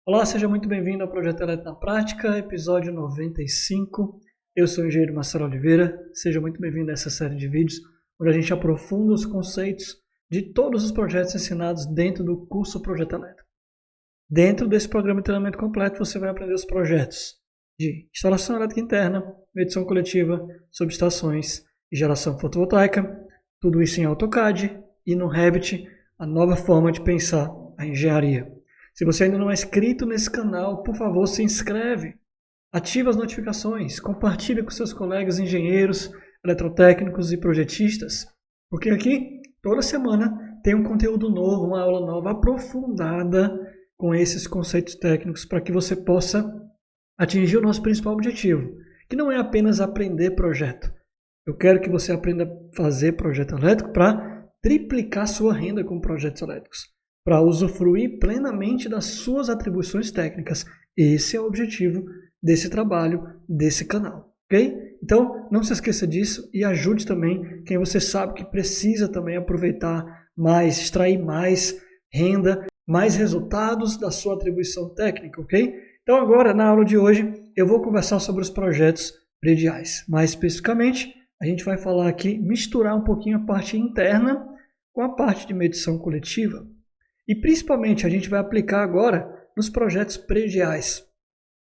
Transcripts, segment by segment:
Olá, seja muito bem-vindo ao Projeto Eletro na Prática, episódio 95. Eu sou o engenheiro Marcelo Oliveira. Seja muito bem-vindo a essa série de vídeos onde a gente aprofunda os conceitos de todos os projetos ensinados dentro do curso Projeto Eletro. Dentro desse programa de treinamento completo, você vai aprender os projetos de instalação elétrica interna, medição coletiva, subestações e geração fotovoltaica, tudo isso em AutoCAD e no Revit, a nova forma de pensar a engenharia. Se você ainda não é inscrito nesse canal, por favor, se inscreve. Ative as notificações, compartilhe com seus colegas engenheiros, eletrotécnicos e projetistas, porque aqui, toda semana, tem um conteúdo novo, uma aula nova aprofundada com esses conceitos técnicos para que você possa atingir o nosso principal objetivo, que não é apenas aprender projeto. Eu quero que você aprenda a fazer projeto elétrico para triplicar sua renda com projetos elétricos, para usufruir plenamente das suas atribuições técnicas. Esse é o objetivo desse trabalho, desse canal, ok? Então, não se esqueça disso e ajude também quem você sabe que precisa também aproveitar mais, extrair mais renda, mais resultados da sua atribuição técnica, ok? Então agora, na aula de hoje, eu vou conversar sobre os projetos prediais. Mais especificamente, a gente vai falar aqui, misturar um pouquinho a parte interna com a parte de medição coletiva. E principalmente a gente vai aplicar agora nos projetos prediais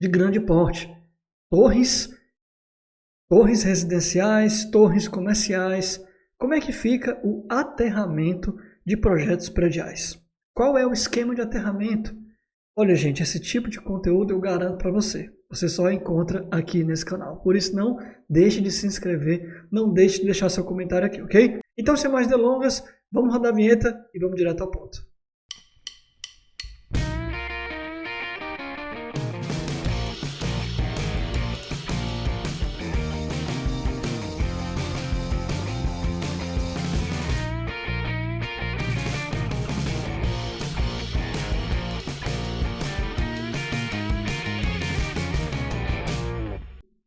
de grande porte. Torres residenciais, torres comerciais. Como é que fica o aterramento de projetos prediais? Qual é o esquema de aterramento? Olha, gente, esse tipo de conteúdo eu garanto para você. Você só encontra aqui nesse canal. Por isso, não deixe de se inscrever, não deixe de deixar seu comentário aqui, ok? Então, sem mais delongas, vamos rodar a vinheta e vamos direto ao ponto.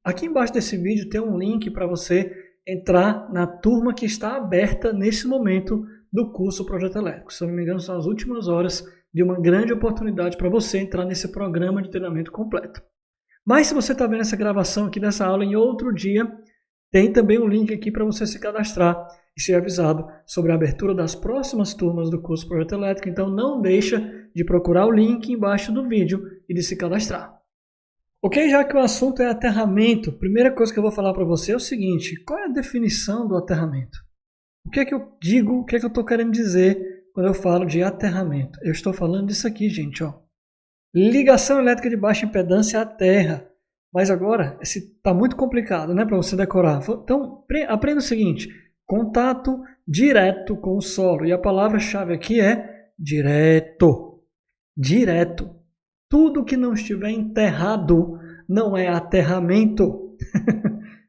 Aqui embaixo desse vídeo tem um link para você entrar na turma que está aberta nesse momento do curso Projeto Elétrico. Se eu não me engano, são as últimas horas de uma grande oportunidade para você entrar nesse programa de treinamento completo. Mas se você está vendo essa gravação aqui dessa aula em outro dia, tem também um link aqui para você se cadastrar e ser avisado sobre a abertura das próximas turmas do curso Projeto Elétrico. Então não deixa de procurar o link embaixo do vídeo e de se cadastrar. Ok, já que o assunto é aterramento, a primeira coisa que eu vou falar para você é o seguinte: qual é a definição do aterramento? O que é que eu digo, o que é que eu estou querendo dizer quando eu falo de aterramento? Eu estou falando disso aqui, gente, ó. Ligação elétrica de baixa impedância à terra. Mas agora, está muito complicado, né, para você decorar. Então, aprenda o seguinte: contato direto com o solo. E a palavra-chave aqui é direto. Direto. Tudo que não estiver enterrado não é aterramento.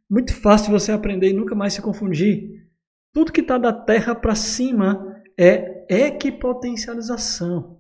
Muito fácil você aprender e nunca mais se confundir. Tudo que está da terra para cima é equipotencialização.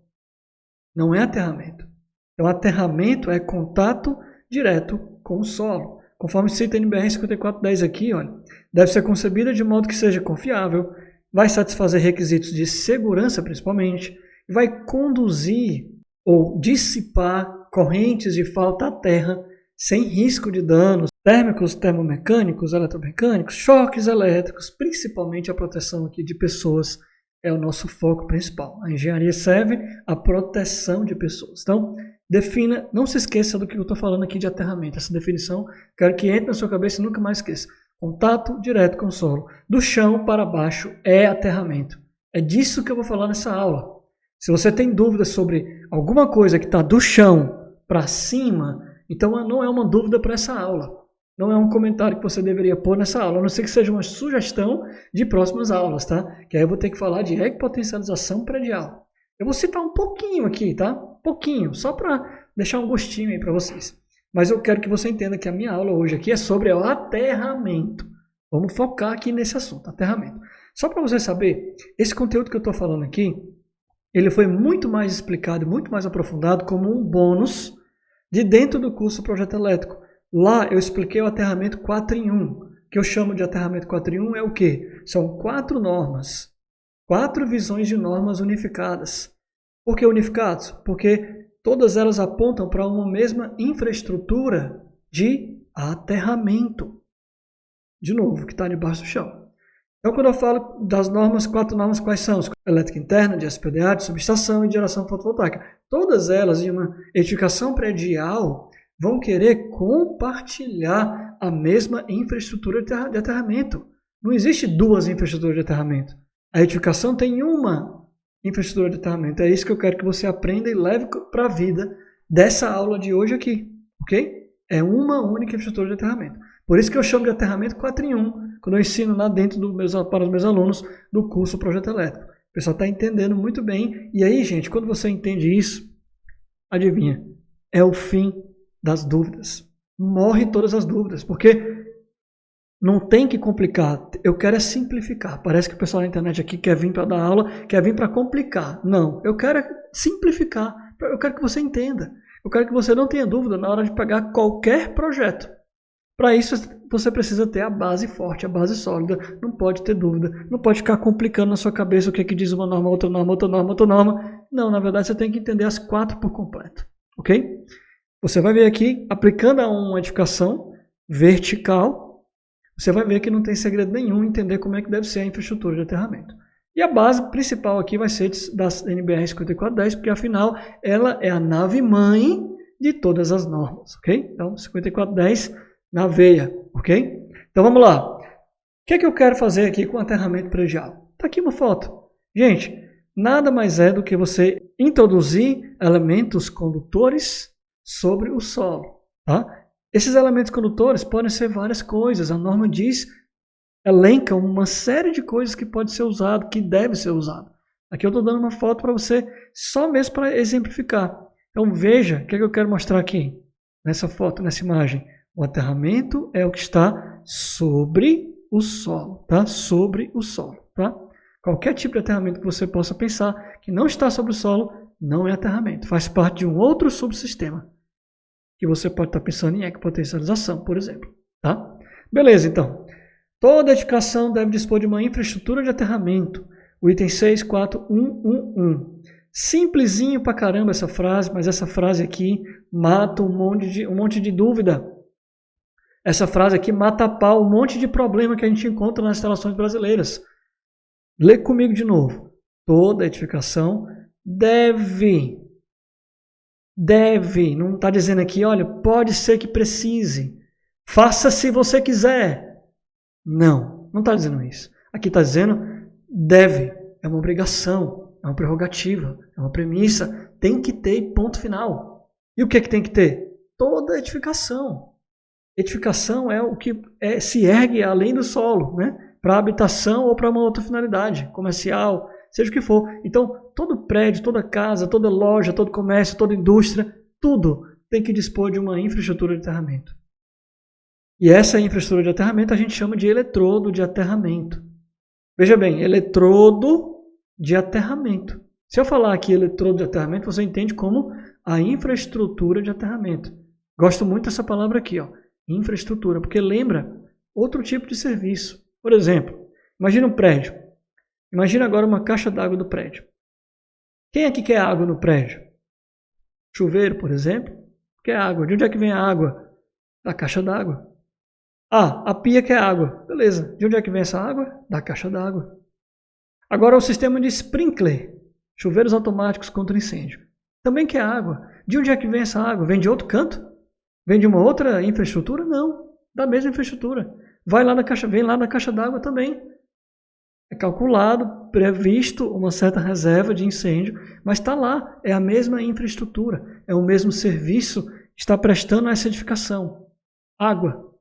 Não é aterramento. Então, aterramento é contato direto com o solo. Conforme cita a NBR 5410 aqui, olha, deve ser concebida de modo que seja confiável, vai satisfazer requisitos de segurança principalmente, vai conduzir ou dissipar correntes de falta à terra sem risco de danos térmicos, termomecânicos, eletromecânicos, choques elétricos, principalmente a proteção aqui de pessoas é o nosso foco principal. A engenharia serve à proteção de pessoas. Então, defina, não se esqueça do que eu estou falando aqui de aterramento. Essa definição, quero que entre na sua cabeça e nunca mais esqueça. Contato direto com o solo. Do chão para baixo é aterramento. É disso que eu vou falar nessa aula. Se você tem dúvidas sobre alguma coisa que está do chão para cima, então não é uma dúvida para essa aula. Não é um comentário que você deveria pôr nessa aula, a não ser que seja uma sugestão de próximas aulas, tá? Que aí eu vou ter que falar de equipotencialização predial. Eu vou citar um pouquinho aqui, tá? Um pouquinho, só para deixar um gostinho aí para vocês. Mas eu quero que você entenda que a minha aula hoje aqui é sobre o aterramento. Vamos focar aqui nesse assunto, aterramento. Só para você saber, esse conteúdo que eu estou falando aqui, ele foi muito mais explicado, muito mais aprofundado como um bônus de dentro do curso Projeto Elétrico. Lá eu expliquei o aterramento 4 em 1. O que eu chamo de aterramento 4 em 1 é o quê? São 4 normas, 4 visões de normas unificadas. Por que unificados? Porque todas elas apontam para uma mesma infraestrutura de aterramento. De novo, que está debaixo do chão. Então, quando eu falo das normas, 4 normas, quais são? Elétrica interna, de SPDA, de subestação e de geração fotovoltaica. Todas elas, em uma edificação predial, vão querer compartilhar a mesma infraestrutura de aterramento. Não existe 2 infraestruturas de aterramento. A edificação tem uma infraestrutura de aterramento. É isso que eu quero que você aprenda e leve para a vida dessa aula de hoje aqui. Ok? É uma única infraestrutura de aterramento. Por isso que eu chamo de aterramento 4 em 1, quando eu ensino lá dentro para os meus alunos do curso Projeto Elétrico. O pessoal está entendendo muito bem. E aí, gente, quando você entende isso, adivinha, é o fim das dúvidas. Morre todas as dúvidas, porque não tem que complicar. Eu quero é simplificar. Parece que o pessoal na internet aqui quer vir para dar aula, quer vir para complicar. Não, eu quero é simplificar. Eu quero que você entenda. Eu quero que você não tenha dúvida na hora de pegar qualquer projeto. Para isso, você precisa ter a base forte, a base sólida. Não pode ter dúvida. Não pode ficar complicando na sua cabeça o que diz uma norma, outra norma, outra norma, outra norma. Não, na verdade, você tem que entender as 4 por completo. Ok? Você vai ver aqui, aplicando a uma edificação vertical, você vai ver que não tem segredo nenhum em entender como é que deve ser a infraestrutura de aterramento. E a base principal aqui vai ser da NBR 5410, porque afinal ela é a nave-mãe de todas as normas. Ok? Então, 5410 na veia, ok? Então vamos lá. O que é que eu quero fazer aqui com o aterramento predial? Está aqui uma foto. Gente, nada mais é do que você introduzir elementos condutores sobre o solo. Tá? Esses elementos condutores podem ser várias coisas. A norma elenca uma série de coisas que pode ser usado, que deve ser usado. Aqui eu estou dando uma foto para você, só mesmo para exemplificar. Então veja, o que é que eu quero mostrar aqui, nessa foto, nessa imagem. O aterramento é o que está sobre o solo, tá? Sobre o solo, tá? Qualquer tipo de aterramento que você possa pensar que não está sobre o solo, não é aterramento. Faz parte de um outro subsistema que você pode estar pensando em ecopotencialização, por exemplo, tá? Beleza, então. Toda edificação deve dispor de uma infraestrutura de aterramento. O item 64111. Simplesinho pra caramba essa frase, mas essa frase aqui mata um monte de dúvida. Essa frase aqui mata a pau um monte de problema que a gente encontra nas instalações brasileiras. Lê comigo de novo. Toda edificação deve, não está dizendo aqui, olha, pode ser que precise, faça se você quiser. Não está dizendo isso. Aqui está dizendo deve, é uma obrigação, é uma prerrogativa, é uma premissa, tem que ter ponto final. E o que tem que ter? Toda edificação. Edificação é o que se ergue além do solo, né? Para habitação ou para uma outra finalidade, comercial, seja o que for. Então, todo prédio, toda casa, toda loja, todo comércio, toda indústria, tudo tem que dispor de uma infraestrutura de aterramento. E essa infraestrutura de aterramento a gente chama de eletrodo de aterramento. Veja bem, eletrodo de aterramento. Se eu falar aqui eletrodo de aterramento, você entende como a infraestrutura de aterramento. Gosto muito dessa palavra aqui, ó. Infraestrutura, porque lembra outro tipo de serviço. Por exemplo, imagina um prédio. Imagina agora uma caixa d'água do prédio. Quem aqui quer água no prédio? Chuveiro, por exemplo, quer água. De onde é que vem a água? Da caixa d'água. Ah, a pia quer água. Beleza. De onde é que vem essa água? Da caixa d'água. Agora o sistema de sprinkler, chuveiros automáticos contra incêndio. Também quer água. De onde é que vem essa água? Vem de outro canto? Vem de uma outra infraestrutura? Não, da mesma infraestrutura. Vem lá na caixa d'água também. É calculado, previsto uma certa reserva de incêndio, mas está lá, é a mesma infraestrutura, é o mesmo serviço que está prestando a essa edificação. Água.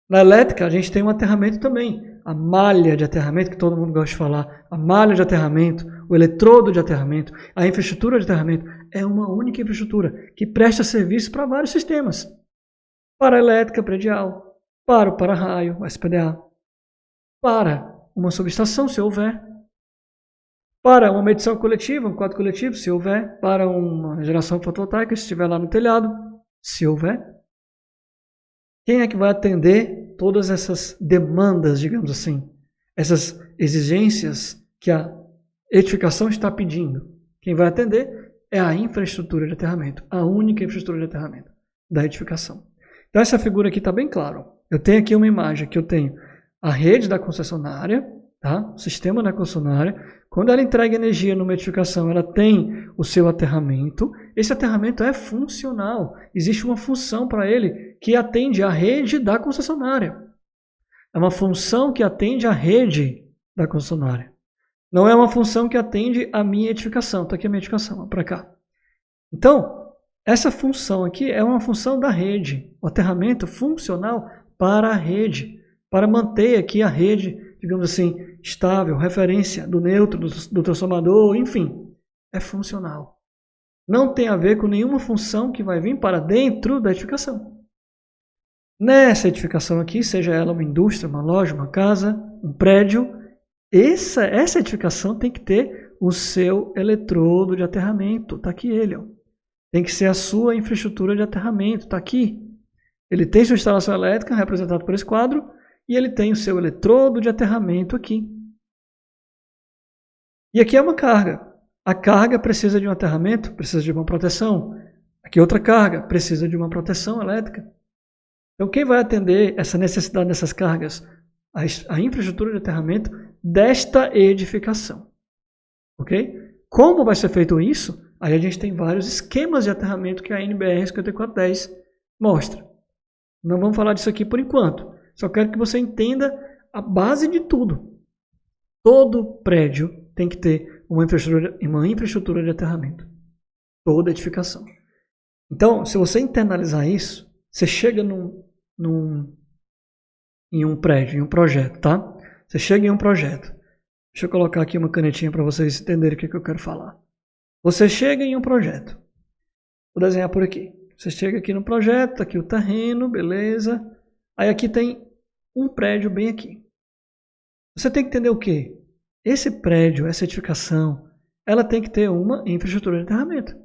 Na elétrica, a gente tem um aterramento também. A malha de aterramento, que todo mundo gosta de falar. A malha de aterramento, o eletrodo de aterramento, a infraestrutura de aterramento. É uma única infraestrutura que presta serviço para vários sistemas. Para a elétrica predial, para o para-raio, SPDA, para uma subestação, se houver, para uma medição coletiva, um quadro coletivo, se houver, para uma geração fotovoltaica, se estiver lá no telhado, se houver. Quem é que vai atender todas essas demandas, digamos assim, essas exigências que a edificação está pedindo? Quem vai atender é a infraestrutura de aterramento, a única infraestrutura de aterramento da edificação. Então essa figura aqui está bem clara. Eu tenho aqui uma imagem que eu tenho a rede da concessionária, tá? O sistema da concessionária. Quando ela entrega energia numa edificação, ela tem o seu aterramento. Esse aterramento é funcional. Existe uma função para ele que atende à rede da concessionária. É uma função que atende à rede da concessionária. Não é uma função que atende à minha edificação. Está aqui a minha edificação, para cá. Então, essa função aqui é uma função da rede. O aterramento funcional para a rede. Para manter aqui a rede, digamos assim, estável, referência do neutro, do transformador, enfim. É funcional. Não tem a ver com nenhuma função que vai vir para dentro da edificação. Nessa edificação aqui, seja ela uma indústria, uma loja, uma casa, um prédio, essa edificação tem que ter o seu eletrodo de aterramento. Está aqui ele. Ó. Tem que ser a sua infraestrutura de aterramento. Está aqui. Ele tem sua instalação elétrica, representado por esse quadro, e ele tem o seu eletrodo de aterramento aqui. E aqui é uma carga. A carga precisa de um aterramento, precisa de uma proteção. Aqui outra carga, precisa de uma proteção elétrica. Então, quem vai atender essa necessidade dessas cargas? A infraestrutura de aterramento desta edificação. Ok? Como vai ser feito isso? Aí a gente tem vários esquemas de aterramento que a NBR 5410 mostra. Não vamos falar disso aqui por enquanto. Só quero que você entenda a base de tudo. Todo prédio tem que ter uma infraestrutura de aterramento. Toda edificação. Então, se você internalizar isso, você chega em um prédio, em um projeto, tá? Você chega em um projeto. Deixa eu colocar aqui uma canetinha para vocês entenderem o que eu quero falar. Você chega em um projeto. Vou desenhar por aqui. Você chega aqui no projeto, tá aqui o terreno, beleza. Aí aqui tem um prédio bem aqui. Você tem que entender o quê? Esse prédio, essa edificação, ela tem que ter uma infraestrutura de aterramento.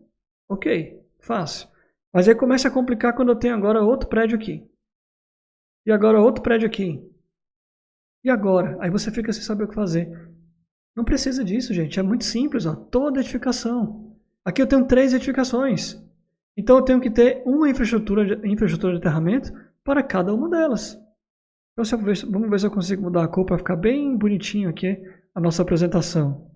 Ok, fácil. Mas aí começa a complicar quando eu tenho agora outro prédio aqui. E agora outro prédio aqui. E agora? Aí você fica sem saber o que fazer. Não precisa disso, gente. É muito simples. Ó. Toda edificação. Aqui eu tenho 3 edificações. Então eu tenho que ter uma infraestrutura de aterramento para cada uma delas. Então vamos ver se eu consigo mudar a cor para ficar bem bonitinho aqui a nossa apresentação.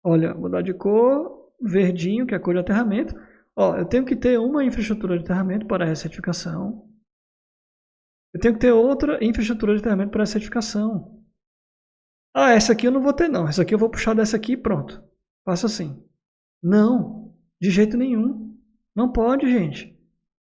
Olha, mudar de cor, verdinho, que é a cor de aterramento. Ó, eu tenho que ter uma infraestrutura de aterramento para essa edificação. Eu tenho que ter outra infraestrutura de aterramento para essa edificação. Ah, essa aqui eu não vou ter não. Essa aqui eu vou puxar dessa aqui e pronto. Faça assim. Não, de jeito nenhum. Não pode, gente.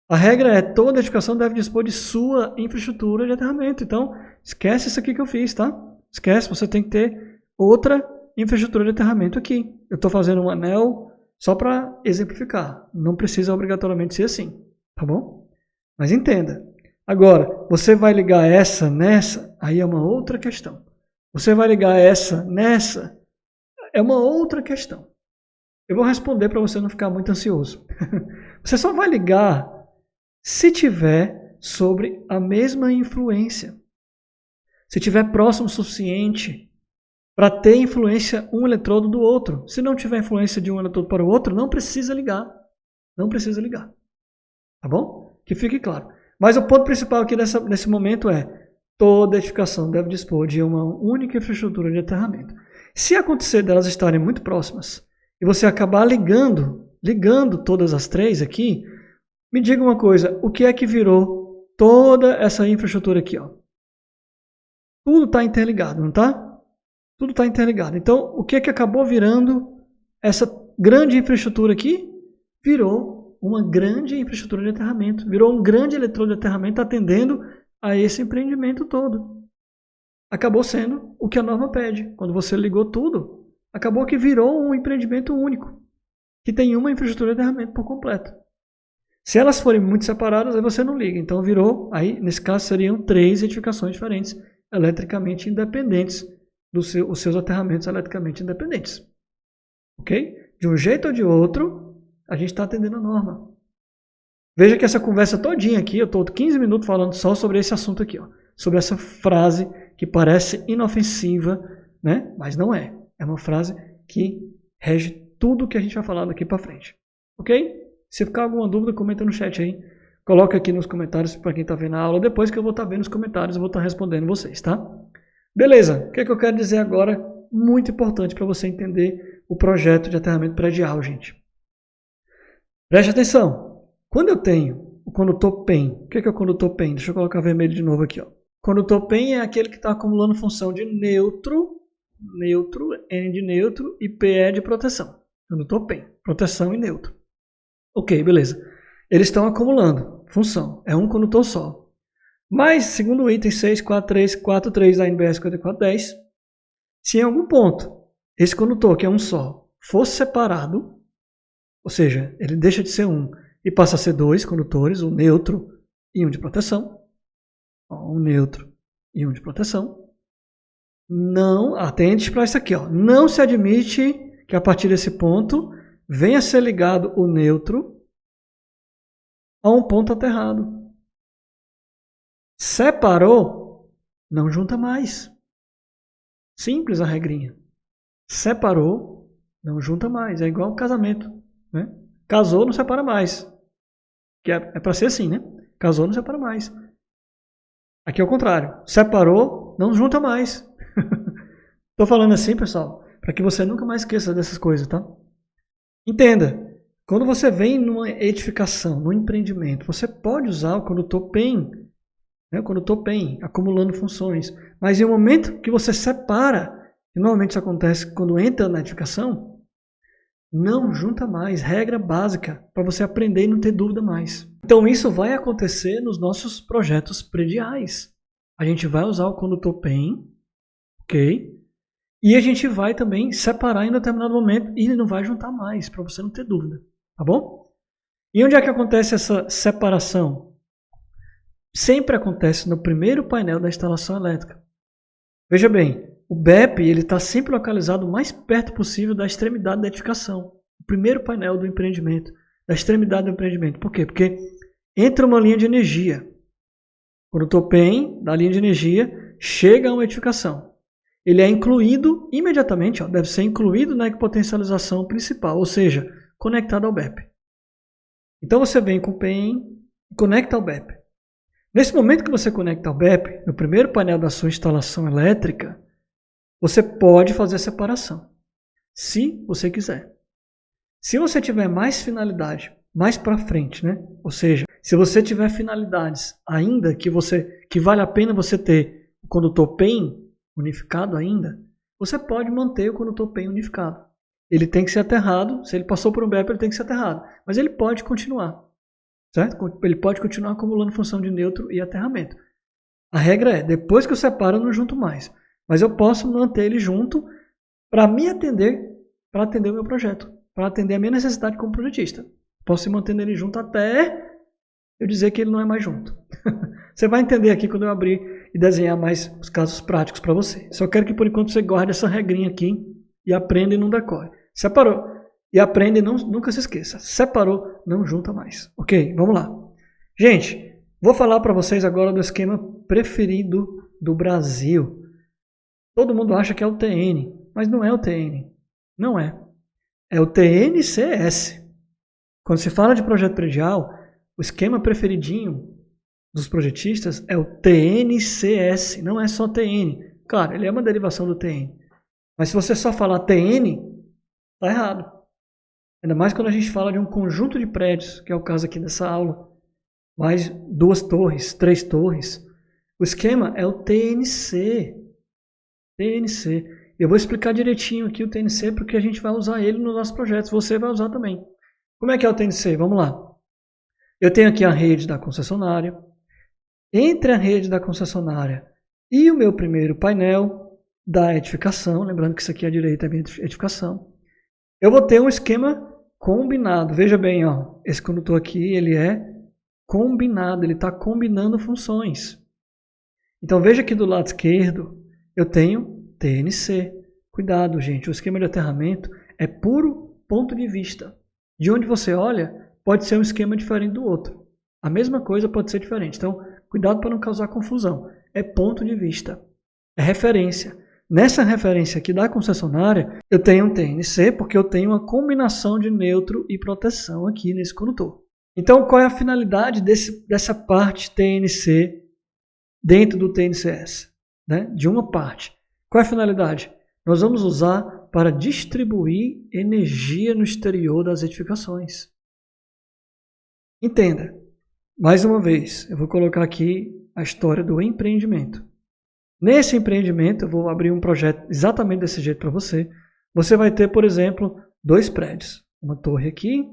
A regra é toda edificação deve dispor de sua infraestrutura de aterramento. Então, esquece isso aqui que eu fiz, tá? Esquece, você tem que ter outra infraestrutura de aterramento aqui. Eu estou fazendo um anel só para exemplificar. Não precisa obrigatoriamente ser assim, tá bom? Mas entenda. Agora, você vai ligar essa nessa, aí é uma outra questão. Você vai ligar essa nessa, é uma outra questão. Eu vou responder para você não ficar muito ansioso. Você só vai ligar se tiver sobre a mesma influência. Se tiver próximo o suficiente para ter influência um eletrodo do outro. Se não tiver influência de um eletrodo para o outro, não precisa ligar. Não precisa ligar. Tá bom? Que fique claro. Mas o ponto principal aqui nesse momento é toda edificação deve dispor de uma única infraestrutura de aterramento. Se acontecer delas estarem muito próximas e você acabar ligando todas as 3 aqui, me diga uma coisa, o que é que virou toda essa infraestrutura aqui? Ó? Tudo está interligado, não está? Tudo está interligado. Então, o que é que acabou virando essa grande infraestrutura aqui? Virou uma grande infraestrutura de aterramento. Virou um grande eletrodo de aterramento atendendo a esse empreendimento todo. Acabou sendo o que a norma pede. Quando você ligou tudo, acabou que virou um empreendimento único, que tem uma infraestrutura de aterramento por completo. Se elas forem muito separadas, aí você não liga. Então virou, aí nesse caso seriam 3 edificações diferentes, eletricamente independentes, os seus aterramentos eletricamente independentes. Ok? De um jeito ou de outro, a gente está atendendo a norma. Veja que essa conversa todinha aqui, eu estou 15 minutos falando só sobre esse assunto aqui, ó, sobre essa frase que parece inofensiva, né? Mas não é. É uma frase que rege tudo que a gente vai falar daqui para frente. Ok? Se ficar alguma dúvida, comenta no chat aí. Coloca aqui nos comentários para quem está vendo a aula. Depois que eu vou estar vendo os comentários, eu vou estar respondendo vocês, tá? Beleza. O que é que eu quero dizer agora? Muito importante para você entender o projeto de aterramento predial, gente. Preste atenção. Quando eu tenho o condutor PEN, o que é o condutor PEN? Deixa eu colocar vermelho de novo aqui. Ó. Condutor PEN é aquele que está acumulando função de neutro, N de neutro e PE de proteção. Condutor PEN, proteção e neutro. Ok, beleza. Eles estão acumulando função. É um condutor só. Mas, segundo o item 64343 da NBR 5410, se em algum ponto esse condutor, que é um só, fosse separado, ou seja, ele deixa de ser um e passa a ser dois condutores, um neutro e um de proteção, um neutro e um de proteção, não, atente para isso aqui, ó, não se admite que a partir desse ponto venha a ser ligado o neutro a um ponto aterrado. Separou, não junta mais. Simples a regrinha. Separou, não junta mais. É igual ao casamento. Né? Casou, não separa mais. Que é para ser assim, né? Casou, não separa mais. Aqui é o contrário. Separou, não junta mais. Estou falando assim, pessoal, para que você nunca mais esqueça dessas coisas, tá? Entenda. Quando você vem numa edificação, num empreendimento, você pode usar o condutor PEN, né? O condutor PEN, acumulando funções. Mas em um momento que você separa, e normalmente isso acontece quando entra na edificação, não junta mais. Regra básica para você aprender e não ter dúvida mais. Então isso vai acontecer nos nossos projetos prediais. A gente vai usar o condutor PEN, ok? E a gente vai também separar em determinado momento e não vai juntar mais, para você não ter dúvida. Tá bom? E onde é que acontece essa separação? Sempre acontece no primeiro painel da instalação elétrica. Veja bem, o BEP está sempre localizado o mais perto possível da extremidade da edificação. O primeiro painel do empreendimento, da extremidade do empreendimento. Por quê? Porque entra uma linha de energia. O condutor PEN da linha de energia chega a uma edificação. Ele é incluído imediatamente, ó, deve ser incluído na ecopotencialização principal, ou seja, conectado ao BEP. Então você vem com o PEN e conecta ao BEP. Nesse momento que você conecta ao BEP, no primeiro painel da sua instalação elétrica, você pode fazer a separação, se você quiser. Se você tiver mais finalidade, mais para frente, né? Ou seja, se você tiver finalidades ainda que vale a pena você ter o condutor PEN unificado ainda, você pode manter o condutor PEN unificado. Ele tem que ser aterrado, se ele passou por um BEP, ele tem que ser aterrado. Mas ele pode continuar, certo? Ele pode continuar acumulando função de neutro e aterramento. A regra é, depois que eu separo, eu não junto mais. Mas eu posso manter ele junto para me atender, para atender o meu projeto, para atender a minha necessidade como projetista. Posso ir mantendo ele junto até eu dizer que ele não é mais junto. Você vai entender aqui quando eu abrir e desenhar mais os casos práticos para você. Só quero que por enquanto você guarde essa regrinha aqui e aprenda e não decore. Separou e aprenda e nunca se esqueça. Separou, não junta mais. Ok, vamos lá. Gente, vou falar para vocês agora do esquema preferido do Brasil. Todo mundo acha que é o TN, mas não é o TN. Não é. É o TNCS. Quando se fala de projeto predial, o esquema preferidinho dos projetistas é o TNCS, não é só TN. Claro, ele é uma derivação do TN. Mas se você só falar TN, está errado. Ainda mais quando a gente fala de um conjunto de prédios, que é o caso aqui dessa aula. Mais 2 torres, 3 torres. O esquema é o TNC. TNC. Eu vou explicar direitinho aqui o TNC, porque a gente vai usar ele nos nossos projetos. Você vai usar também. Como é que é o TNC? Vamos lá. Eu tenho aqui a rede da concessionária. Entre a rede da concessionária e o meu primeiro painel da edificação, lembrando que isso aqui à direita é a minha edificação, eu vou ter um esquema combinado. Veja bem, ó, esse condutor aqui ele é combinado, ele está combinando funções. Então veja aqui do lado esquerdo, eu tenho TNC. Cuidado, gente, o esquema de aterramento é puro ponto de vista. De onde você olha, pode ser um esquema diferente do outro. A mesma coisa pode ser diferente. Então, cuidado para não causar confusão. É ponto de vista. É referência. nessa referência aqui da concessionária, eu tenho um TNC porque eu tenho uma combinação de neutro e proteção aqui nesse condutor. Então, qual é a finalidade dessa parte TNC dentro do TNCS? Né? De uma parte. Qual é a finalidade? Nós vamos usar para distribuir energia no exterior das edificações. Entenda. Mais uma vez, eu vou colocar aqui a história do empreendimento. Nesse empreendimento, eu vou abrir um projeto exatamente desse jeito para você. Você vai ter, por exemplo, 2 prédios. Uma torre aqui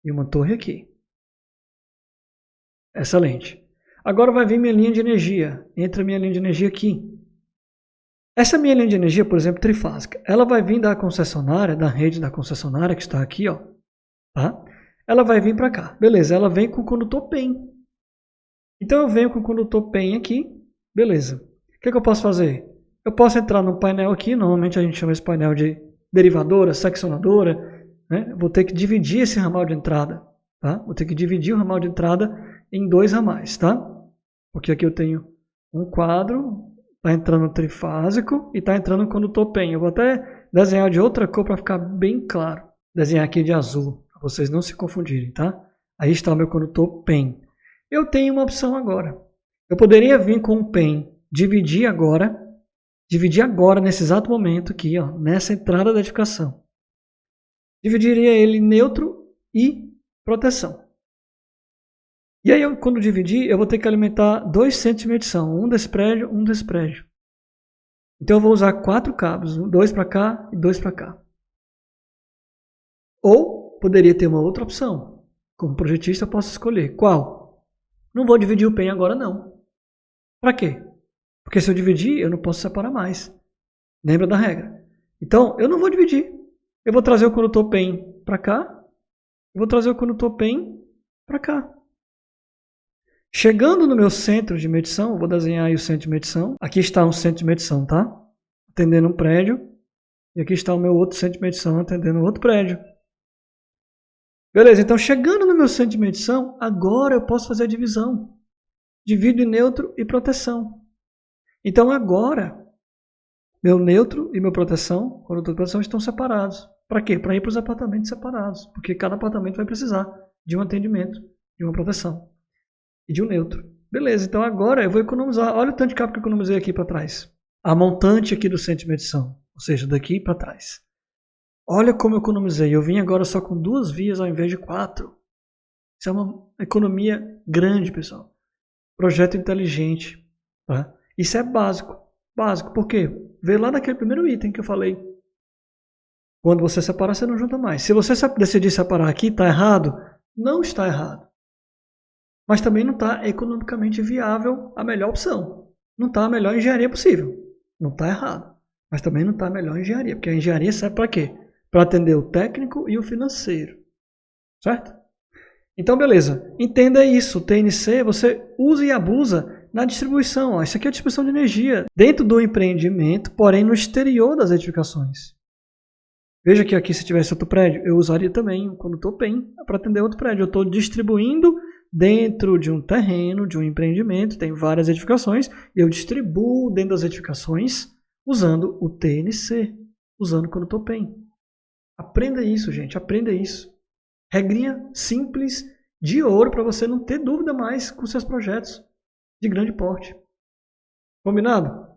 e uma torre aqui. Excelente. Agora vai vir minha linha de energia. Entra minha linha de energia aqui. Essa minha linha de energia, por exemplo, trifásica, ela vai vir da concessionária, da rede da concessionária, que está aqui, ó. Tá? Ela vai vir para cá. Beleza, ela vem com o condutor PEM. Então eu venho com o condutor PEM aqui. Beleza. O que eu posso fazer? Eu posso entrar no painel aqui, normalmente a gente chama esse painel de derivadora, seccionadora. Né? Vou ter que dividir esse ramal de entrada. Tá? Vou ter que dividir o ramal de entrada em 2 ramais. Tá? Porque aqui eu tenho um quadro, está entrando trifásico e está entrando o condutor PEM. Eu vou até desenhar de outra cor para ficar bem claro. Desenhar aqui de azul, para vocês não se confundirem. Tá? Aí está o meu condutor PEM. Eu tenho uma opção agora. Eu poderia vir com o PEM, dividir agora nesse exato momento aqui, ó, nessa entrada da edificação. Dividiria ele em neutro e proteção. E aí, quando dividir, eu vou ter que alimentar 2 centros de medição, um desse prédio, um desse prédio. Então eu vou usar 4 cabos, 2 para cá e 2 para cá. Ou poderia ter uma outra opção. Como projetista eu posso escolher. Qual? Não vou dividir o PEM agora não. Para quê? Porque se eu dividir, eu não posso separar mais. Lembra da regra? Então, eu não vou dividir. Eu vou trazer o condutor PEM para cá. Eu vou trazer o condutor PEM para cá. Chegando no meu centro de medição, eu vou desenhar aí o centro de medição. Aqui está um centro de medição, tá? Atendendo um prédio. E aqui está o meu outro centro de medição, atendendo outro prédio. Beleza, então chegando no meu centro de medição, agora eu posso fazer a divisão. Divido em neutro e proteção. Então agora, meu neutro e meu proteção, condutor de proteção, estão separados. Para quê? Para ir para os apartamentos separados. Porque cada apartamento vai precisar de um atendimento, de uma proteção e de um neutro. Beleza, então agora eu vou economizar. Olha o tanto de cabo que eu economizei aqui para trás. A montante aqui do centro de medição, ou seja, daqui para trás. Olha como eu economizei. Eu vim agora só com 2 vias ao invés de 4. Isso é uma economia grande, pessoal. Projeto inteligente. Tá? Isso é básico. Básico, por quê? Vê lá naquele primeiro item que eu falei. Quando você separar, você não junta mais. Se você decidir separar aqui, está errado? Não está errado. Mas também não está economicamente viável a melhor opção. Não está a melhor engenharia possível. Não está errado. Mas também não está a melhor engenharia. Porque a engenharia serve para quê? Para atender o técnico e o financeiro. Certo? Então, beleza. Entenda isso. O TNC você usa e abusa na distribuição. Ó. Isso aqui é a distribuição de energia dentro do empreendimento, porém no exterior das edificações. Veja que aqui, se tivesse outro prédio, eu usaria também o condutor PEM para atender outro prédio. Eu estou distribuindo dentro de um terreno, de um empreendimento, tem várias edificações, e eu distribuo dentro das edificações usando o TNC, usando o condutor PEM. Aprenda isso, gente. Aprenda isso. Regrinha simples de ouro para você não ter dúvida mais com seus projetos de grande porte. Combinado?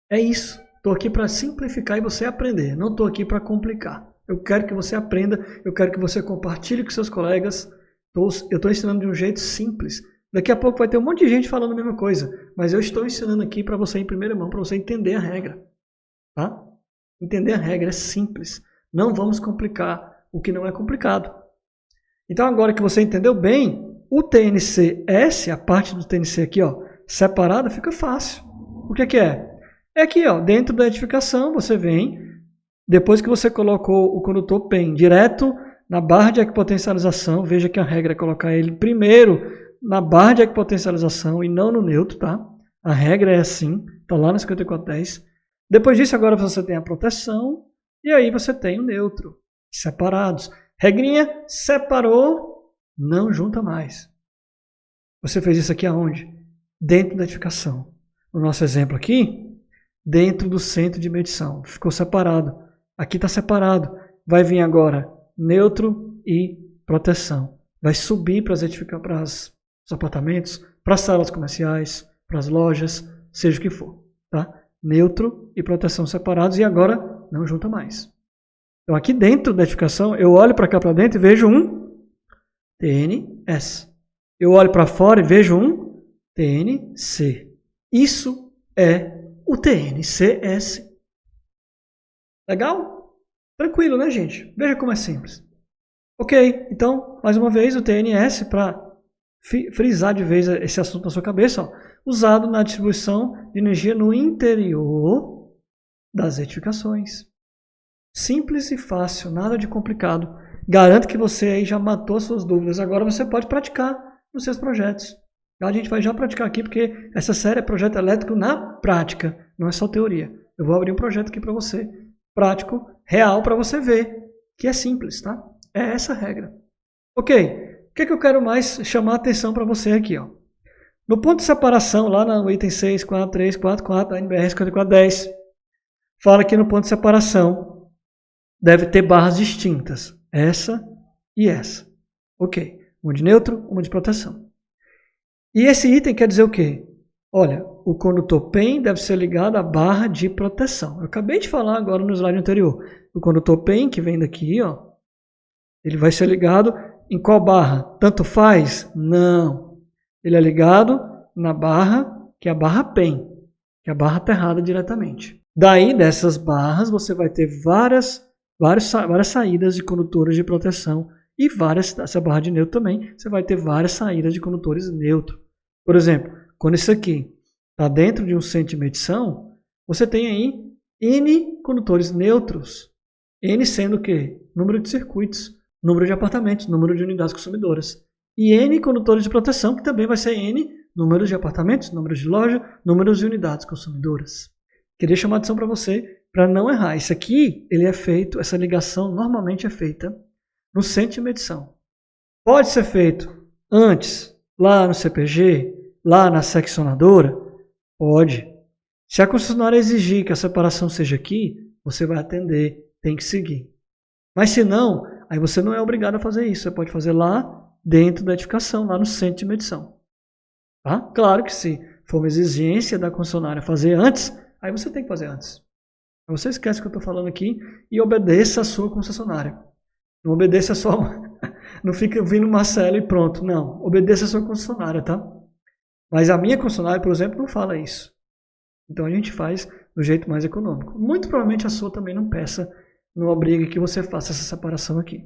É isso. Estou aqui para simplificar e você aprender. Não estou aqui para complicar. Eu quero que você aprenda, eu quero que você compartilhe com seus colegas. Eu estou ensinando de um jeito simples. Daqui a pouco vai ter um monte de gente falando a mesma coisa, mas eu estou ensinando aqui para você em primeira mão, para você entender a regra. Tá? Entender a regra é simples. Não vamos complicar o que não é complicado. Então agora que você entendeu bem, o TNCS, a parte do TNC aqui, ó, separada, fica fácil. O que é? É aqui, ó, dentro da edificação, você vem, depois que você colocou o condutor PEM direto na barra de equipotencialização, veja que a regra é colocar ele primeiro na barra de equipotencialização e não no neutro, tá? A regra é assim, está lá no 5410. Depois disso, agora você tem a proteção e aí você tem o neutro, separados. Regrinha, separou, não junta mais. Você fez isso aqui aonde? Dentro da edificação. No nosso exemplo aqui, dentro do centro de medição. Ficou separado. Aqui está separado. Vai vir agora neutro e proteção. Vai subir para os apartamentos, para as salas comerciais, para as lojas, seja o que for. Tá? Neutro e proteção separados e agora não junta mais. Então aqui dentro da edificação, eu olho para cá para dentro e vejo um TNS. Eu olho para fora e vejo um TNC. Isso é o TNCS. Legal? Tranquilo, né, gente? Veja como é simples. Ok, então, mais uma vez, o TNS, para frisar de vez esse assunto na sua cabeça, ó, usado na distribuição de energia no interior das edificações. Simples e fácil, nada de complicado. Garanto que você aí já matou as suas dúvidas. Agora você pode praticar nos seus projetos. A gente vai já praticar aqui, porque essa série é projeto elétrico na prática, não é só teoria. Eu vou abrir um projeto aqui para você, prático, real, para você ver que é simples, tá? É essa a regra. Ok, o que eu quero mais chamar a atenção para você aqui, ó? No ponto de separação, lá no item 6.4.3.4.4 da NBR 5410, fala que no ponto de separação deve ter barras distintas, essa e essa. Ok, uma de neutro, uma de proteção. E esse item quer dizer o quê? Olha, o condutor PEN deve ser ligado à barra de proteção. Eu acabei de falar agora no slide anterior. O condutor PEN, que vem daqui, ó, ele vai ser ligado em qual barra? Tanto faz? Não. Ele é ligado na barra, que é a barra PEN, que é a barra aterrada diretamente. Daí, dessas barras, você vai ter várias saídas de condutores de proteção e essa barra de neutro também, você vai ter várias saídas de condutores neutro. Por exemplo, quando isso aqui está dentro de um centro de medição, você tem aí N condutores neutros. N sendo o quê? Número de circuitos, número de apartamentos, número de unidades consumidoras. E N condutores de proteção, que também vai ser N números de apartamentos, números de loja, números de unidades consumidoras. Queria chamar a atenção para você, para não errar. Isso aqui, ele é feito, essa ligação normalmente é feita no centro de medição. Pode ser feito antes, lá no CPG, lá na seccionadora? Pode. Se a concessionária exigir que a separação seja aqui, você vai atender, tem que seguir. Mas se não, aí você não é obrigado a fazer isso. Você pode fazer lá dentro da edificação, lá no centro de medição. Tá? Claro que se for uma exigência da concessionária fazer antes, aí você tem que fazer antes. Você esquece o que eu estou falando aqui e obedeça a sua concessionária. Não obedeça só, não fica vindo Marcelo e pronto. Não, obedeça a sua concessionária, tá? Mas a minha concessionária, por exemplo, não fala isso. Então a gente faz do jeito mais econômico. Muito provavelmente a sua também não peça, não obriga que você faça essa separação aqui.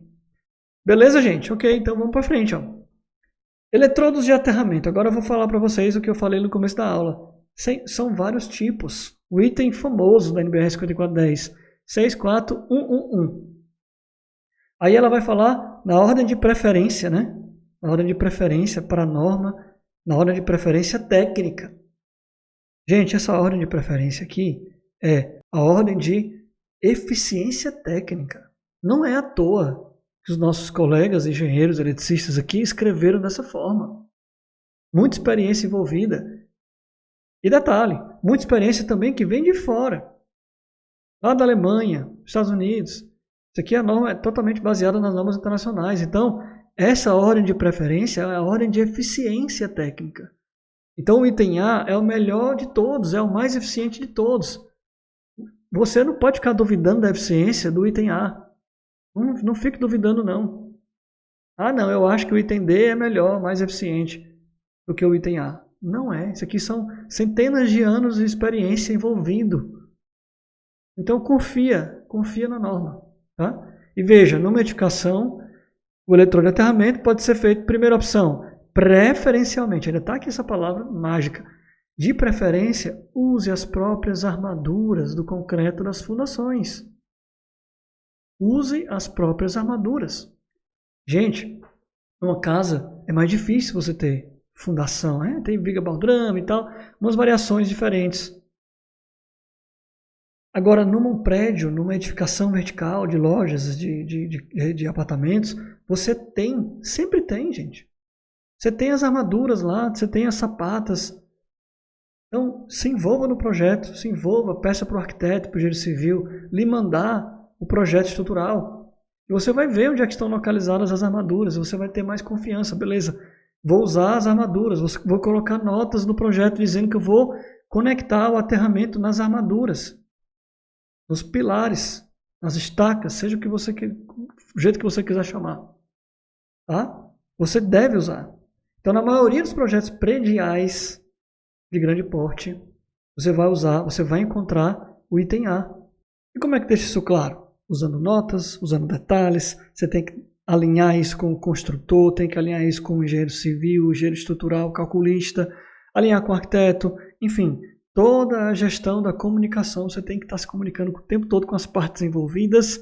Beleza, gente? Ok, então vamos para frente, ó. Eletrodos de aterramento. Agora eu vou falar para vocês o que eu falei no começo da aula. São vários tipos. O item famoso da NBR 5410, 64111. Aí ela vai falar na ordem de preferência, né? Na ordem de preferência para a norma, na ordem de preferência técnica. Gente, essa ordem de preferência aqui é a ordem de eficiência técnica. Não é à toa que os nossos colegas engenheiros eletricistas aqui escreveram dessa forma. Muita experiência envolvida. E detalhe, muita experiência também que vem de fora. Lá da Alemanha, Estados Unidos. Isso aqui a norma é totalmente baseada nas normas internacionais. Então, essa ordem de preferência é a ordem de eficiência técnica. Então, o item A é o melhor de todos, é o mais eficiente de todos. Você não pode ficar duvidando da eficiência do item A. Não fique duvidando, não. Ah, não, eu acho que o item D é melhor, mais eficiente do que o item A. Não é. Isso aqui são centenas de anos de experiência envolvido. Então, confia na norma. Tá? E veja, numa edificação, o eletrodo de aterramento pode ser feito, primeira opção, preferencialmente, ainda está aqui essa palavra mágica, de preferência, use as próprias armaduras do concreto das fundações. Use as próprias armaduras. Gente, numa casa é mais difícil você ter fundação, né? Tem viga baldrame e tal, umas variações diferentes. Agora, num prédio, numa edificação vertical de lojas, de apartamentos, você sempre tem, gente. Você tem as armaduras lá, você tem as sapatas. Então, se envolva no projeto, se envolva, peça para o arquiteto, para o engenheiro civil, lhe mandar o projeto estrutural. E você vai ver onde é que estão localizadas as armaduras, você vai ter mais confiança, beleza. Vou usar as armaduras, vou colocar notas no projeto dizendo que eu vou conectar o aterramento nas armaduras, nos pilares, nas estacas, seja o jeito que você quiser chamar. Tá? Você deve usar. Então, na maioria dos projetos prediais de grande porte, você vai usar, você vai encontrar o item A. E como é que deixa isso claro? Usando notas, usando detalhes, você tem que alinhar isso com o construtor, tem que alinhar isso com o engenheiro civil, o engenheiro estrutural, o calculista, alinhar com o arquiteto, enfim, toda a gestão da comunicação, você tem que estar se comunicando o tempo todo com as partes envolvidas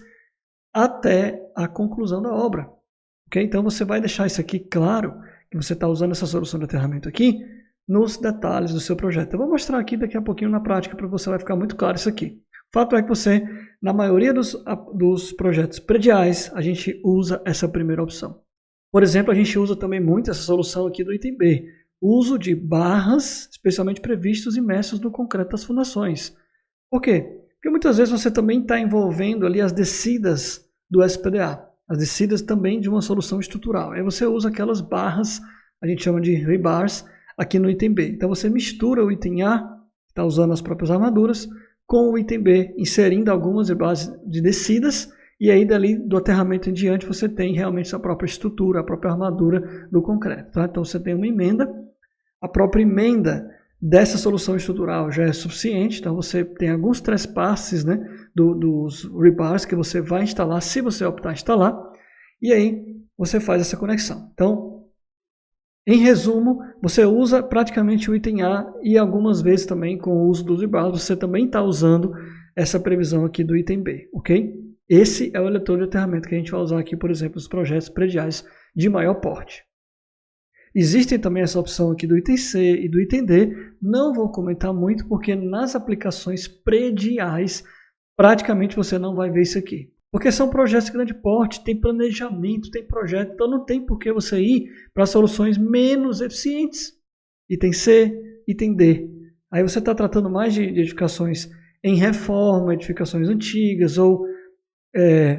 até a conclusão da obra. Okay? Então você vai deixar isso aqui claro, que você está usando essa solução de aterramento aqui, nos detalhes do seu projeto. Eu vou mostrar aqui daqui a pouquinho na prática para você vai ficar muito claro isso aqui. O fato é que você, na maioria dos projetos prediais, a gente usa essa primeira opção. Por exemplo, a gente usa também muito essa solução aqui do item B, uso de barras, especialmente previstos imersos no concreto das fundações. Por quê? Porque muitas vezes você também está envolvendo ali as descidas do SPDA, as descidas também de uma solução estrutural. Aí você usa aquelas barras, a gente chama de rebars, aqui no item B. Então você mistura o item A, que está usando as próprias armaduras, com o item B, inserindo algumas rebars de descidas, e aí dali do aterramento em diante você tem realmente a própria estrutura, a própria armadura do concreto. Tá? Então você tem uma emenda, a própria emenda dessa solução estrutural já é suficiente, então você tem alguns trespasses, né, dos rebars que você vai instalar, se você optar em instalar, e aí você faz essa conexão. Então, em resumo, você usa praticamente o item A e algumas vezes também com o uso dos rebars, você também está usando essa previsão aqui do item B, ok? Esse é o eletrodo de aterramento que a gente vai usar aqui, por exemplo, nos projetos prediais de maior porte. Existem também essa opção aqui do item C e do item D, não vou comentar muito porque nas aplicações prediais praticamente você não vai ver isso aqui. Porque são projetos de grande porte, tem planejamento, tem projeto, então não tem por que você ir para soluções menos eficientes. Item C, item D. Aí você está tratando mais de edificações em reforma, edificações antigas ou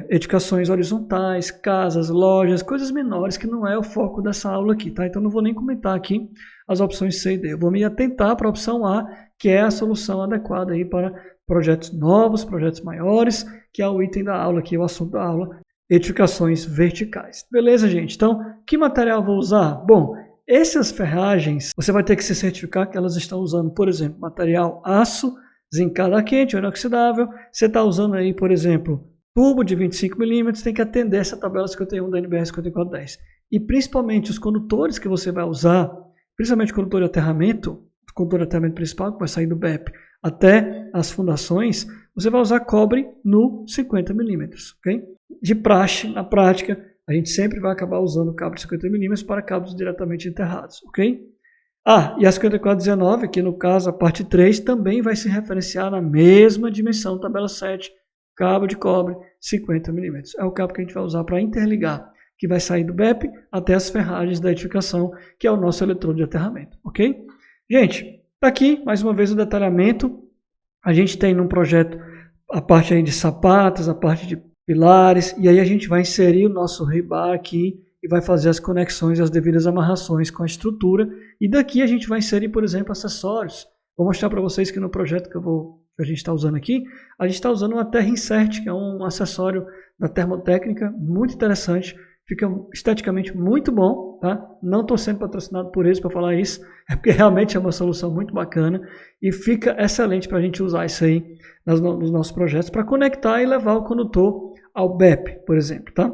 edificações horizontais, casas, lojas, coisas menores que não é o foco dessa aula aqui, tá? Então não vou nem comentar aqui as opções C e D. Eu vou me atentar para a opção A, que é a solução adequada aí para projetos novos, projetos maiores, que é o item da aula aqui, o assunto da aula, edificações verticais. Beleza, gente? Então, que material vou usar? Bom, essas ferragens, você vai ter que se certificar que elas estão usando, por exemplo, material aço, zincado a quente, inoxidável. Você está usando aí, por exemplo, tubo de 25 mm, tem que atender essa tabela 51 da NBR 5410. E principalmente os condutores que você vai usar, principalmente o condutor de aterramento principal, que vai sair do BEP, até as fundações, você vai usar cobre no 50 mm, ok? De praxe, na prática, a gente sempre vai acabar usando cabo de 50 mm para cabos diretamente enterrados, ok? E a 5419, que no caso a parte 3, também vai se referenciar na mesma dimensão, tabela 7, cabo de cobre 50 mm. É o cabo que a gente vai usar para interligar, que vai sair do BEP até as ferragens da edificação, que é o nosso eletrodo de aterramento, ok? Gente, está aqui mais uma vez o detalhamento. A gente tem num projeto a parte aí de sapatas, a parte de pilares, e aí a gente vai inserir o nosso rebar aqui e vai fazer as conexões e as devidas amarrações com a estrutura. E daqui a gente vai inserir, por exemplo, acessórios. Vou mostrar para vocês que no projeto que a gente está usando aqui, a gente está usando uma Terra Insert, que é um acessório da termotécnica muito interessante. Fica esteticamente muito bom, tá? Não estou sendo patrocinado por eles para falar isso, é porque realmente é uma solução muito bacana e fica excelente para a gente usar isso aí nos nossos projetos para conectar e levar o condutor ao BEP, por exemplo, tá?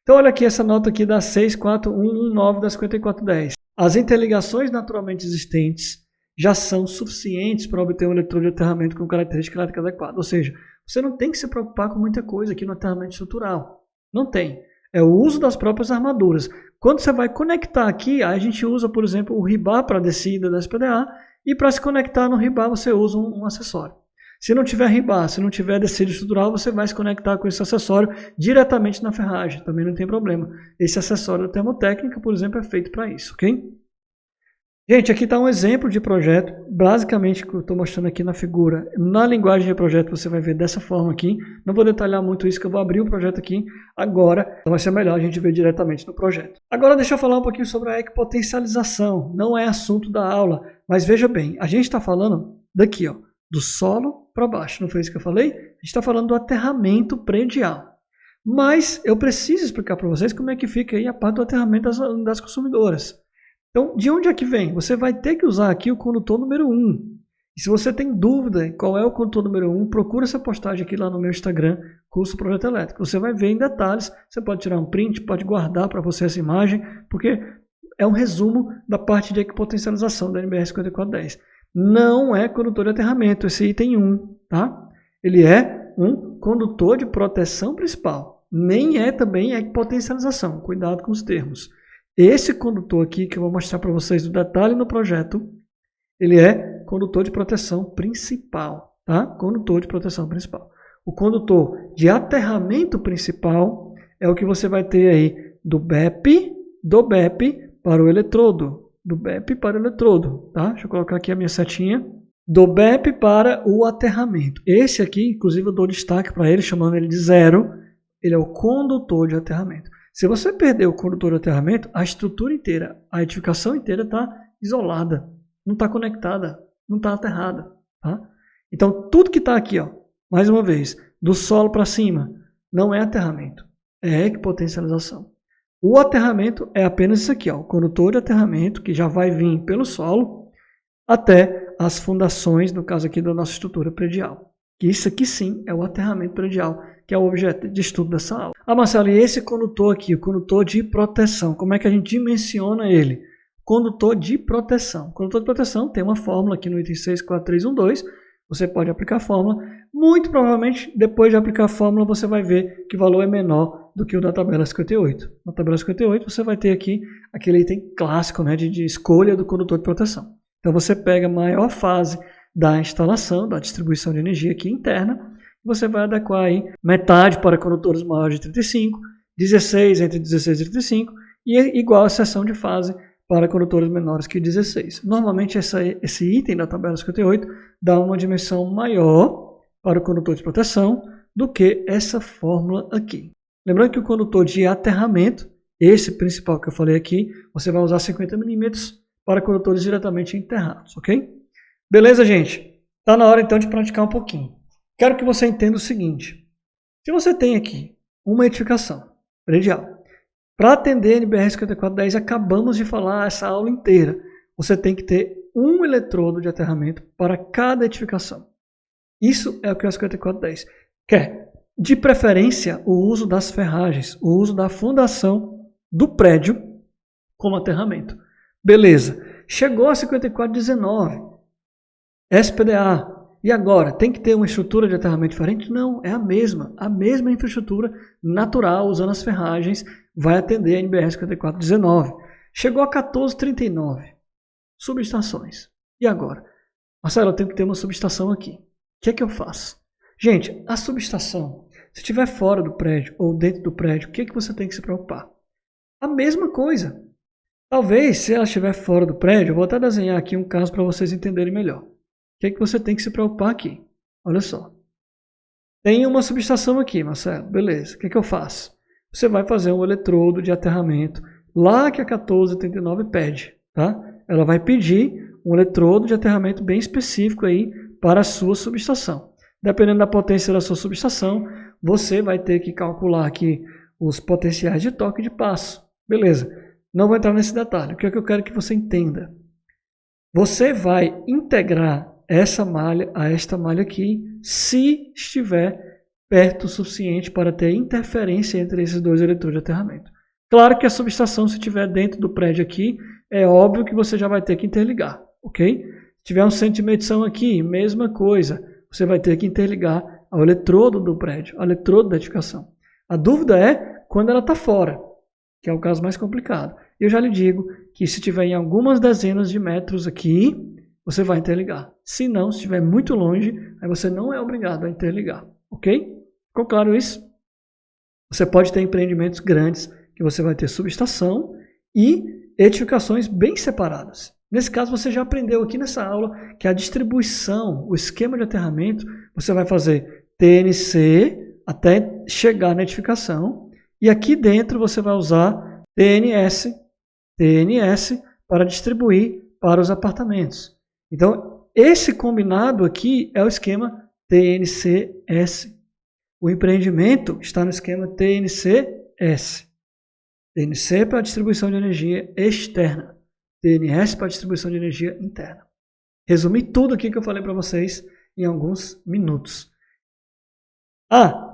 Então olha aqui essa nota aqui da 64119 da 5410. As interligações naturalmente existentes já são suficientes para obter um eletrodo de aterramento com característica elétrica adequada, ou seja, você não tem que se preocupar com muita coisa aqui no aterramento estrutural, não tem. É o uso das próprias armaduras. Quando você vai conectar aqui, a gente usa, por exemplo, o rebar para a descida da SPDA e para se conectar no rebar você usa um acessório. Se não tiver rebar, se não tiver descida estrutural, você vai se conectar com esse acessório diretamente na ferragem, também não tem problema. Esse acessório da termotécnica, por exemplo, é feito para isso, ok? Gente, aqui está um exemplo de projeto, basicamente que eu estou mostrando aqui na figura. Na linguagem de projeto você vai ver dessa forma aqui. Não vou detalhar muito isso, que eu vou abrir o projeto aqui agora. Então vai ser melhor a gente ver diretamente no projeto. Agora deixa eu falar um pouquinho sobre a equipotencialização. Não é assunto da aula, mas veja bem, a gente está falando daqui, ó, do solo para baixo. Não foi isso que eu falei? A gente está falando do aterramento predial. Mas eu preciso explicar para vocês como é que fica aí a parte do aterramento das unidades consumidoras. Então, de onde é que vem? Você vai ter que usar aqui o condutor número 1. E se você tem dúvida em qual é o condutor número 1, procura essa postagem aqui lá no meu Instagram, Curso Projeto Elétrico. Você vai ver em detalhes, você pode tirar um print, pode guardar para você essa imagem, porque é um resumo da parte de equipotencialização da NBR 5410. Não é condutor de aterramento, esse item 1, tá? Ele é um condutor de proteção principal. Nem é também equipotencialização, cuidado com os termos. Esse condutor aqui, que eu vou mostrar para vocês o detalhe no projeto, ele é condutor de proteção principal, tá? Condutor de proteção principal. O condutor de aterramento principal é o que você vai ter aí do BEP para o eletrodo. Do BEP para o eletrodo, tá? Deixa eu colocar aqui a minha setinha. Do BEP para o aterramento. Esse aqui, inclusive, eu dou destaque para ele, chamando ele de 0. Ele é o condutor de aterramento. Se você perder o condutor de aterramento, a estrutura inteira, a edificação inteira está isolada, não está conectada, não está aterrada. Tá? Então, tudo que está aqui, ó, mais uma vez, do solo para cima, não é aterramento, é equipotencialização. O aterramento é apenas isso aqui, ó, o condutor de aterramento, que já vai vir pelo solo até as fundações, no caso aqui da nossa estrutura predial. Que isso aqui sim é o aterramento predial, que é o objeto de estudo dessa aula. Ah, Marcelo, e esse condutor aqui, o condutor de proteção, como é que a gente dimensiona ele? Condutor de proteção. Condutor de proteção tem uma fórmula aqui no item 64312, você pode aplicar a fórmula. Muito provavelmente, depois de aplicar a fórmula, você vai ver que o valor é menor do que o da tabela 58. Na tabela 58, você vai ter aqui aquele item clássico, né, de escolha do condutor de proteção. Então, você pega a maior fase da instalação, da distribuição de energia aqui interna, você vai adequar aí metade para condutores maiores de 35, 16 entre 16 e 35 e igual a seção de fase para condutores menores que 16. Normalmente esse item da tabela 58 dá uma dimensão maior para o condutor de proteção do que essa fórmula aqui. Lembrando que o condutor de aterramento, esse principal que eu falei aqui, você vai usar 50 milímetros para condutores diretamente enterrados, ok? Beleza, gente? Está na hora então de praticar um pouquinho. Quero que você entenda o seguinte. Se você tem aqui uma edificação predial, para atender a NBR 5410, acabamos de falar essa aula inteira, você tem que ter um eletrodo de aterramento para cada edificação. Isso é o que o 5410 quer. De preferência, o uso das ferragens, o uso da fundação do prédio como aterramento. Beleza. Chegou a 5419, SPDA. E agora, tem que ter uma estrutura de aterramento diferente? Não, é a mesma infraestrutura natural, usando as ferragens, vai atender a NBR 5419. Chegou a 1439, subestações. E agora? Marcelo, eu tenho que ter uma subestação aqui. O que é que eu faço? Gente, a subestação, se estiver fora do prédio ou dentro do prédio, o que é que você tem que se preocupar? A mesma coisa. Talvez, se ela estiver fora do prédio, eu vou até desenhar aqui um caso para vocês entenderem melhor. O que é que você tem que se preocupar aqui? Olha só. Tem uma subestação aqui, Marcelo. Beleza. O que é que eu faço? Você vai fazer um eletrodo de aterramento lá que a 1439 pede. Tá? Ela vai pedir um eletrodo de aterramento bem específico aí para a sua subestação. Dependendo da potência da sua subestação, você vai ter que calcular aqui os potenciais de toque e de passo. Beleza. Não vou entrar nesse detalhe. O que é que eu quero que você entenda? Você vai integrar essa malha a esta malha aqui, se estiver perto o suficiente para ter interferência entre esses dois eletrodos de aterramento. Claro que a subestação, se estiver dentro do prédio aqui, é óbvio que você já vai ter que interligar, ok? Se tiver um centro de medição aqui, mesma coisa, você vai ter que interligar ao eletrodo do prédio, ao eletrodo da edificação. A dúvida é quando ela está fora, que é o caso mais complicado. Eu já lhe digo que se tiver em algumas dezenas de metros aqui, você vai interligar. Se não, se estiver muito longe, aí você não é obrigado a interligar, ok? Ficou claro isso? Você pode ter empreendimentos grandes que você vai ter subestação e edificações bem separadas. Nesse caso, você já aprendeu aqui nessa aula que a distribuição, o esquema de aterramento, você vai fazer TNC até chegar na edificação. E aqui dentro você vai usar TNS para distribuir para os apartamentos. Então, esse combinado aqui é o esquema TNCS. O empreendimento está no esquema TNCS. TNC para distribuição de energia externa. TNS para distribuição de energia interna. Resumi tudo aqui que eu falei para vocês em alguns minutos.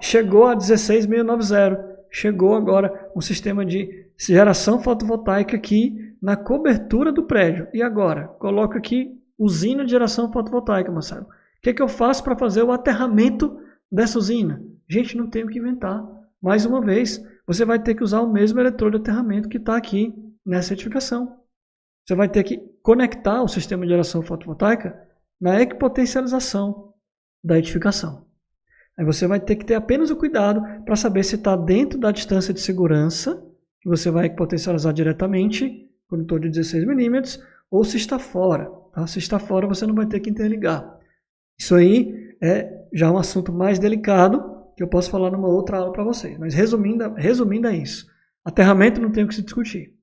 Chegou a 16690. Chegou agora um sistema de geração fotovoltaica aqui na cobertura do prédio. E agora? Coloco aqui usina de geração fotovoltaica, Marcelo. O que eu faço para fazer o aterramento dessa usina? Gente, não tenho que inventar. Mais uma vez, você vai ter que usar o mesmo eletrodo de aterramento que está aqui nessa edificação. Você vai ter que conectar o sistema de geração fotovoltaica na equipotencialização da edificação. Aí você vai ter que ter apenas o cuidado para saber se está dentro da distância de segurança, que você vai potencializar diretamente, conector de 16 milímetros, ou se está fora. Tá? Se está fora, você não vai ter que interligar. Isso aí é já um assunto mais delicado, que eu posso falar numa outra aula para vocês. Mas resumindo é isso. Aterramento não tem o que se discutir.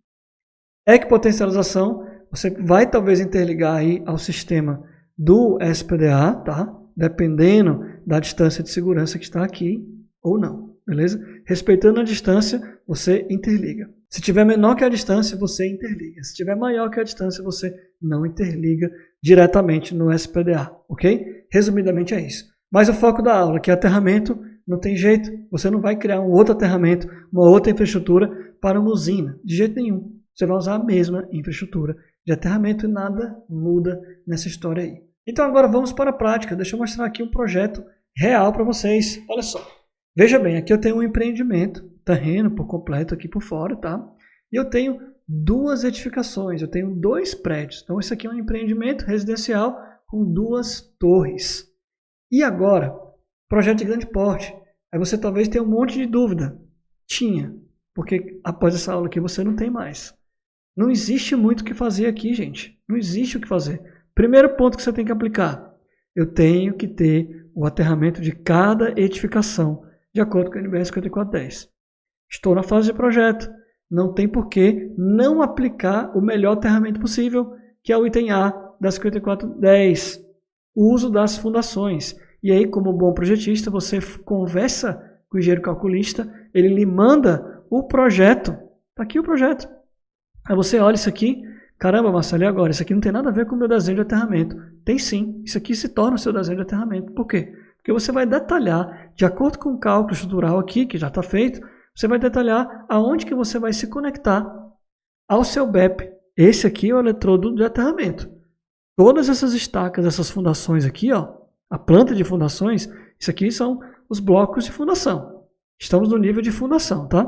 Equipotencialização, você vai talvez interligar aí ao sistema do SPDA, tá? Dependendo da distância de segurança que está aqui ou não, beleza? Respeitando a distância, você interliga. Se tiver menor que a distância, você interliga. Se tiver maior que a distância, você não interliga diretamente no SPDA, ok? Resumidamente é isso. Mas o foco da aula, que é aterramento, não tem jeito. Você não vai criar um outro aterramento, uma outra infraestrutura para uma usina, de jeito nenhum. Você vai usar a mesma infraestrutura de aterramento e nada muda nessa história aí. Então agora vamos para a prática. Deixa eu mostrar aqui um projeto real para vocês. Olha só. Veja bem, aqui eu tenho um empreendimento, terreno por completo aqui por fora, tá? E eu tenho duas edificações, eu tenho 2 prédios. Então isso aqui é um empreendimento residencial com 2 torres. E agora, projeto de grande porte. Aí você talvez tenha um monte de dúvida. Tinha, porque após essa aula aqui você não tem mais. Não existe muito o que fazer aqui, gente. Não existe o que fazer. Primeiro ponto que você tem que aplicar. Eu tenho que ter o aterramento de cada edificação, de acordo com a NBR 5410. Estou na fase de projeto. Não tem por que não aplicar o melhor aterramento possível, que é o item A da 5410. O uso das fundações. E aí, como bom projetista, você conversa com o engenheiro calculista, ele lhe manda o projeto. Está aqui o projeto. Aí você olha isso aqui, caramba, Marcelo, e agora? Isso aqui não tem nada a ver com o meu desenho de aterramento. Tem sim, isso aqui se torna o seu desenho de aterramento. Por quê? Porque você vai detalhar, de acordo com o cálculo estrutural aqui, que já está feito, você vai detalhar aonde que você vai se conectar ao seu BEP. Esse aqui é o eletrodo de aterramento. Todas essas estacas, essas fundações aqui, ó, a planta de fundações, isso aqui são os blocos de fundação. Estamos no nível de fundação, tá?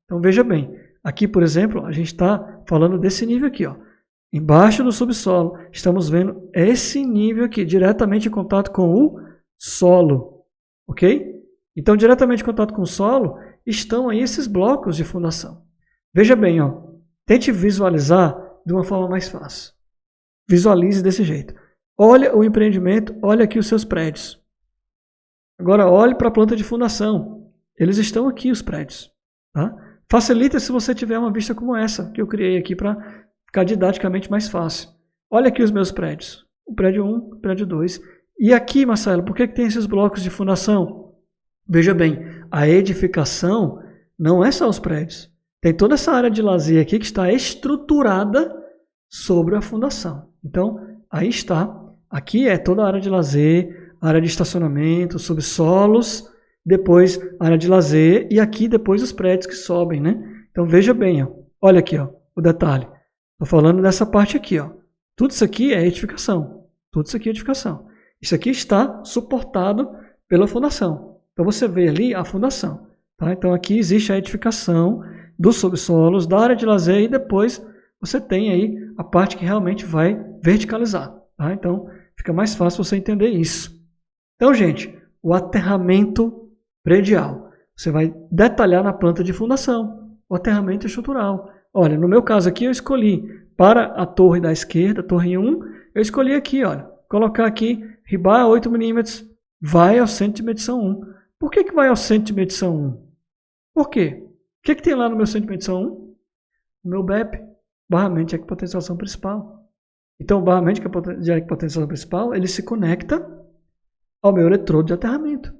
Então veja bem, aqui, por exemplo, a gente está falando desse nível aqui, ó. Embaixo do subsolo, estamos vendo esse nível aqui, diretamente em contato com o solo, ok? Então, diretamente em contato com o solo, estão aí esses blocos de fundação. Veja bem, ó, tente visualizar de uma forma mais fácil. Visualize desse jeito. Olha o empreendimento, olha aqui os seus prédios. Agora, olhe para a planta de fundação. Eles estão aqui, os prédios, tá? Facilita se você tiver uma vista como essa, que eu criei aqui para ficar didaticamente mais fácil. Olha aqui os meus prédios. O prédio 1, o prédio 2. E aqui, Marcelo, por que tem esses blocos de fundação? Veja bem, a edificação não é só os prédios. Tem toda essa área de lazer aqui que está estruturada sobre a fundação. Então, aí está. Aqui é toda a área de lazer, área de estacionamento, subsolos, depois área de lazer e aqui depois os prédios que sobem, né? Então veja bem, ó. Olha aqui, ó, o detalhe. Estou falando dessa parte aqui, ó. Tudo isso aqui é edificação. Tudo isso aqui é edificação. Isso aqui está suportado pela fundação. Então você vê ali a fundação. Tá? Então aqui existe a edificação dos subsolos, da área de lazer e depois você tem aí a parte que realmente vai verticalizar. Tá? Então fica mais fácil você entender isso. Então, gente, o aterramento predial. Você vai detalhar na planta de fundação, o aterramento estrutural, Olha, no meu caso aqui eu escolhi para a torre da esquerda, torre 1, eu escolhi aqui, olha, colocar aqui rebar 8 mm, vai ao centro de medição 1. Por que vai ao centro de medição 1? Por quê? O que tem lá no meu centro de medição 1? O meu BEP, barramento de equipotensão principal. Então, o barramento de equipotensão principal, ele se conecta ao meu eletrodo de aterramento.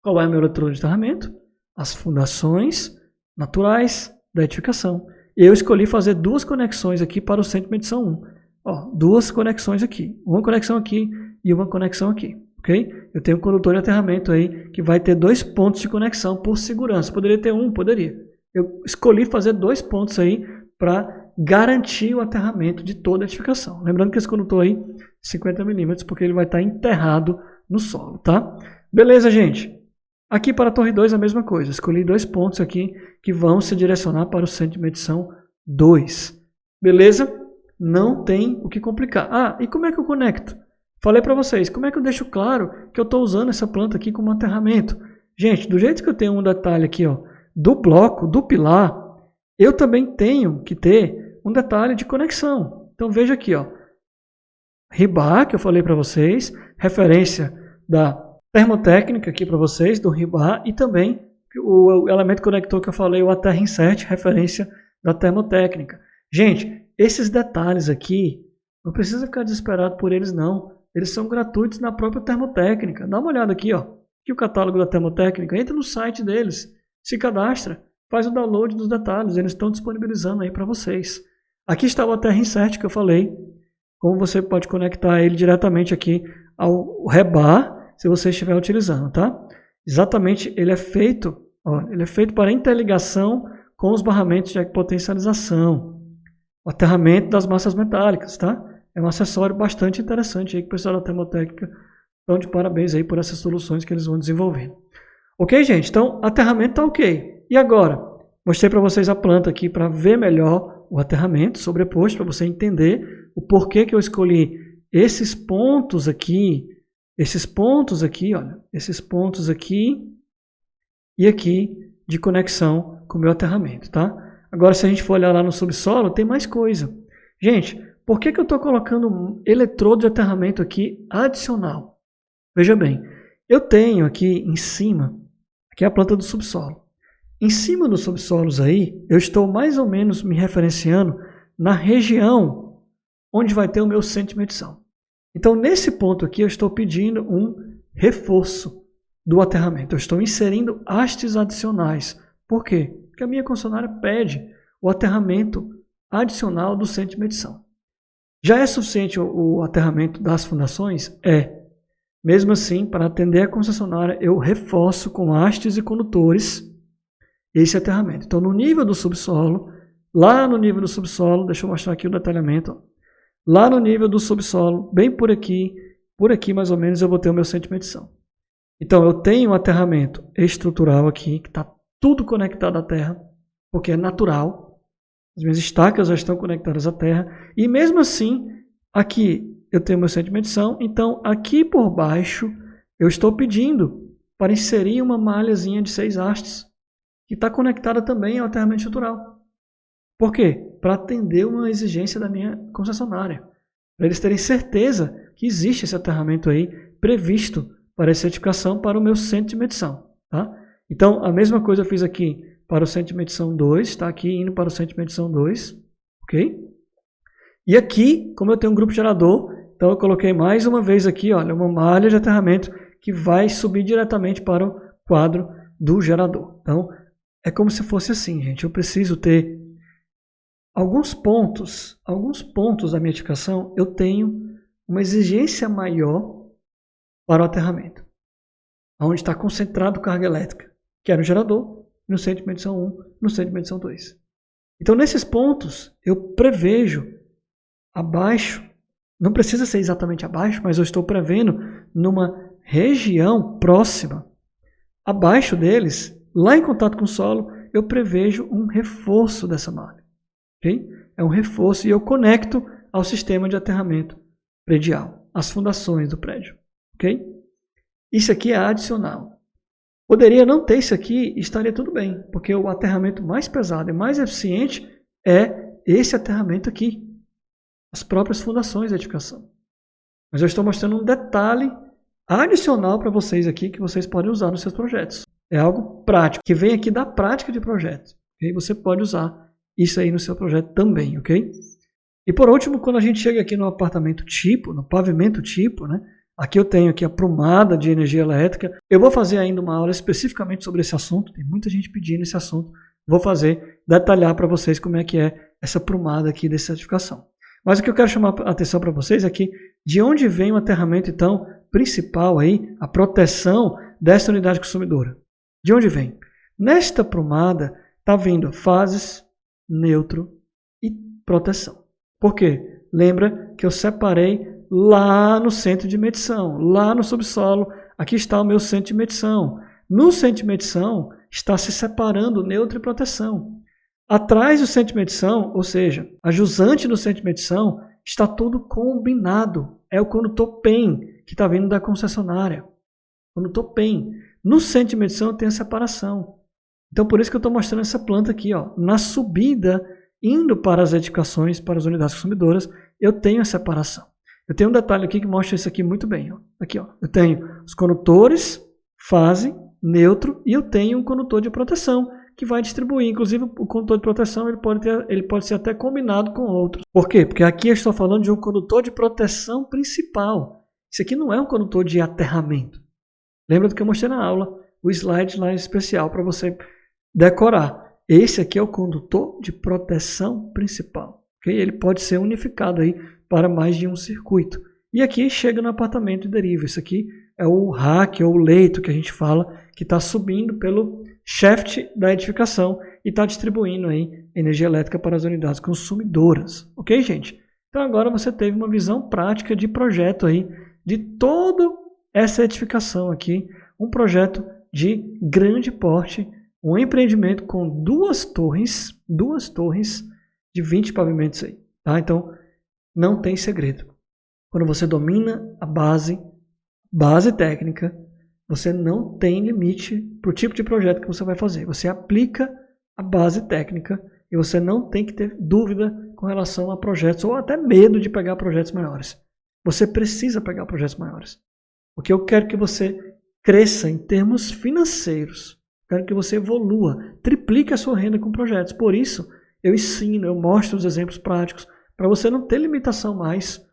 Qual é o meu eletrodo de aterramento? As fundações naturais da edificação. Eu escolhi fazer duas conexões aqui para o centro de medição 1. Ó, duas conexões aqui. Uma conexão aqui e uma conexão aqui. Okay? Eu tenho um condutor de aterramento aí que vai ter 2 pontos de conexão por segurança. Poderia ter um? Poderia. Eu escolhi fazer 2 pontos aí para garantir o aterramento de toda a edificação. Lembrando que esse condutor aí, 50 mm, porque ele vai estar enterrado no solo, tá? Beleza, gente? Aqui para a torre 2 a mesma coisa. Escolhi 2 pontos aqui que vão se direcionar para o centro de medição 2. Beleza? Não tem o que complicar. Ah, e como é que eu conecto? Falei para vocês, como é que eu deixo claro que eu estou usando essa planta aqui como aterramento? Gente, do jeito que eu tenho um detalhe aqui, ó, do bloco, do pilar, eu também tenho que ter um detalhe de conexão. Então veja aqui, ó, rebar, que eu falei para vocês, referência da termotécnica aqui para vocês, do rebar, e também o elemento conector que eu falei, o aterra insert, referência da termotécnica. Gente, esses detalhes aqui, não precisa ficar desesperado por eles não. Eles são gratuitos na própria termotécnica. Dá uma olhada aqui, ó, aqui o catálogo da termotécnica, entra no site deles, se cadastra, faz o download dos detalhes, eles estão disponibilizando aí para vocês. Aqui está o aterra insert que eu falei, como você pode conectar ele diretamente aqui ao rebar, se você estiver utilizando, tá? Exatamente, ele é feito para interligação com os barramentos de potencialização, o aterramento das massas metálicas, tá? É um acessório bastante interessante aí que o pessoal da termotécnica estão de parabéns aí por essas soluções que eles vão desenvolvendo. Ok, gente? Então, aterramento está ok. E agora? Mostrei para vocês a planta aqui para ver melhor o aterramento sobreposto, para você entender o porquê que eu escolhi esses pontos aqui, olha, esses pontos aqui e aqui de conexão com o meu aterramento, tá? Agora, se a gente for olhar lá no subsolo, tem mais coisa. Gente, por que eu estou colocando um eletrodo de aterramento aqui adicional? Veja bem, eu tenho aqui em cima, aqui é a planta do subsolo. Em cima dos subsolos aí, eu estou mais ou menos me referenciando na região onde vai ter o meu centro de medição. Então, nesse ponto aqui, eu estou pedindo um reforço do aterramento. Eu estou inserindo hastes adicionais. Por quê? Porque a minha concessionária pede o aterramento adicional do centro de medição. Já é suficiente o aterramento das fundações? É. Mesmo assim, para atender a concessionária, eu reforço com hastes e condutores esse aterramento. Então, no nível do subsolo, lá no nível do subsolo, deixa eu mostrar aqui o detalhamento, ó. Lá no nível do subsolo, bem por aqui mais ou menos, eu vou ter o meu centro de medição. Então, eu tenho um aterramento estrutural aqui, que está tudo conectado à terra, porque é natural. As minhas estacas já estão conectadas à terra. E mesmo assim, aqui eu tenho meu centro de medição. Então, aqui por baixo, eu estou pedindo para inserir uma malhazinha de 6 hastes, que está conectada também ao aterramento estrutural. Por quê? Para atender uma exigência da minha concessionária. Para eles terem certeza que existe esse aterramento aí previsto para essa certificação para o meu centro de medição. Tá? Então, a mesma coisa eu fiz aqui para o centro de medição 2, está aqui indo para o centro de medição 2. Ok? E aqui, como eu tenho um grupo gerador, então eu coloquei mais uma vez aqui, olha, uma malha de aterramento que vai subir diretamente para o quadro do gerador. Então, é como se fosse assim, gente. Eu preciso ter alguns pontos da minha edificação, eu tenho uma exigência maior para o aterramento. Onde está concentrado carga elétrica, que é no gerador, no centro de medição 1, no centro de medição 2. Então, nesses pontos, eu prevejo abaixo, não precisa ser exatamente abaixo, mas eu estou prevendo numa região próxima, abaixo deles, lá em contato com o solo, eu prevejo um reforço dessa malha. Okay? É um reforço e eu conecto ao sistema de aterramento predial, as fundações do prédio. Okay? Isso aqui é adicional. Poderia não ter isso aqui e estaria tudo bem, porque o aterramento mais pesado e mais eficiente é esse aterramento aqui, as próprias fundações da edificação. Mas eu estou mostrando um detalhe adicional para vocês aqui que vocês podem usar nos seus projetos. É algo prático, que vem aqui da prática de projetos. Okay? Você pode usar isso aí no seu projeto também, ok? E por último, quando a gente chega aqui no apartamento tipo, no pavimento tipo, né? Aqui eu tenho aqui a prumada de energia elétrica. Eu vou fazer ainda uma aula especificamente sobre esse assunto. Tem muita gente pedindo esse assunto. Vou detalhar para vocês como é que é essa prumada aqui dessa edificação. Mas o que eu quero chamar a atenção para vocês é que de onde vem o aterramento, então, principal aí, a proteção desta unidade consumidora. De onde vem? Nesta prumada está vindo fases, neutro e proteção. Por quê? Lembra que eu separei lá no centro de medição, lá no subsolo. Aqui está o meu centro de medição. No centro de medição está se separando neutro e proteção. Atrás do centro de medição, ou seja, a jusante do centro de medição, está tudo combinado. É o condutor PEM que está vindo da concessionária. Condutor PEM. No centro de medição tem a separação. Então, por isso que eu estou mostrando essa planta aqui. Ó. Na subida, indo para as edificações, para as unidades consumidoras, eu tenho a separação. Eu tenho um detalhe aqui que mostra isso aqui muito bem. Ó. Aqui, ó. Eu tenho os condutores, fase, neutro, e eu tenho um condutor de proteção, que vai distribuir. Inclusive, o condutor de proteção ele pode ser até combinado com outros. Por quê? Porque aqui eu estou falando de um condutor de proteção principal. Isso aqui não é um condutor de aterramento. Lembra do que eu mostrei na aula? O slide lá especial para você decorar. Esse aqui é o condutor de proteção principal. Okay? Ele pode ser unificado aí para mais de um circuito. E aqui chega no apartamento e deriva. Isso aqui é o rack ou o leito que a gente fala, que está subindo pelo shaft da edificação e está distribuindo aí energia elétrica para as unidades consumidoras. Ok, gente? Então agora você teve uma visão prática de projeto aí, de toda essa edificação aqui, um projeto de grande porte, um empreendimento com duas torres de 20 pavimentos aí. Tá? Então, não tem segredo. Quando você domina a base técnica, você não tem limite para o tipo de projeto que você vai fazer. Você aplica a base técnica e você não tem que ter dúvida com relação a projetos ou até medo de pegar projetos maiores. Você precisa pegar projetos maiores. Porque eu quero que você cresça em termos financeiros. Quero que você evolua, triplique a sua renda com projetos. Por isso, eu ensino, eu mostro os exemplos práticos para você não ter limitação mais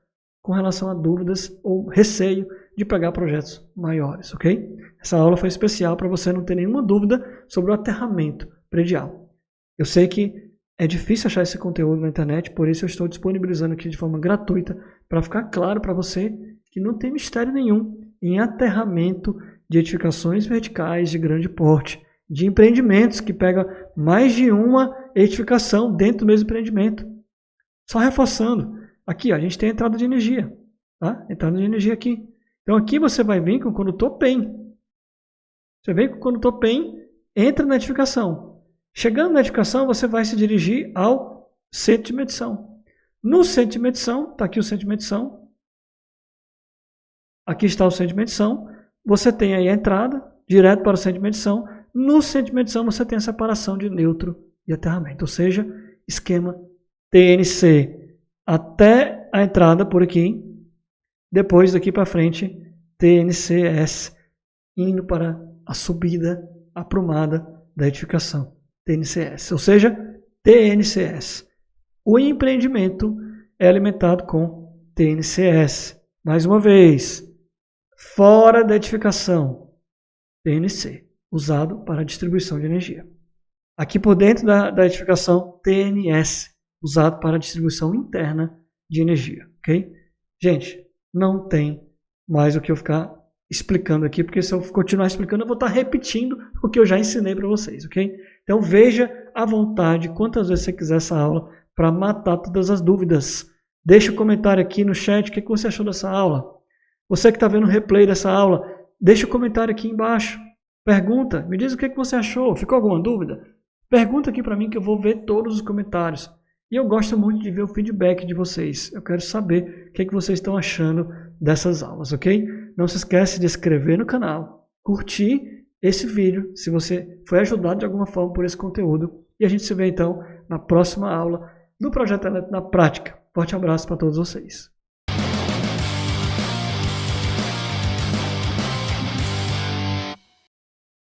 com relação a dúvidas ou receio de pegar projetos maiores, ok? Essa aula foi especial para você não ter nenhuma dúvida sobre o aterramento predial. Eu sei que é difícil achar esse conteúdo na internet, por isso eu estou disponibilizando aqui de forma gratuita para ficar claro para você que não tem mistério nenhum em aterramento de edificações verticais de grande porte, de empreendimentos que pegam mais de uma edificação dentro do mesmo empreendimento. Só reforçando, aqui ó, a gente tem a entrada de energia, tá? Entrada de energia aqui. Então aqui você vai vir com o condutor PEM. Você vem com o condutor PEM, entra na edificação. Chegando na edificação, você vai se dirigir ao centro de medição. No centro de medição, está aqui o centro de medição. Aqui está o centro de medição. Você tem aí a entrada, direto para o centro de medição. No centro de medição, você tem a separação de neutro e aterramento. Ou seja, esquema TNC até a entrada por aqui. Depois, daqui para frente, TNCS, indo para a subida aprumada da edificação. TNCS, ou seja, TNCS. O empreendimento é alimentado com TNCS. Mais uma vez, fora da edificação, TNC, usado para a distribuição de energia. Aqui por dentro da edificação, TNS, usado para a distribuição interna de energia. Ok? Gente, não tem mais o que eu ficar explicando aqui, porque se eu continuar explicando, eu vou estar repetindo o que eu já ensinei para vocês, ok? Então veja à vontade, quantas vezes você quiser essa aula, para matar todas as dúvidas. Deixa um comentário aqui no chat, o que você achou dessa aula? Você que está vendo o replay dessa aula, deixa um comentário aqui embaixo. Pergunta, me diz o que você achou, ficou alguma dúvida? Pergunta aqui para mim que eu vou ver todos os comentários. E eu gosto muito de ver o feedback de vocês. Eu quero saber o que vocês estão achando dessas aulas, ok? Não se esquece de se inscrever no canal, curtir esse vídeo, se você foi ajudado de alguma forma por esse conteúdo. E a gente se vê então na próxima aula do Projeto Elétrico na Prática. Forte abraço para todos vocês.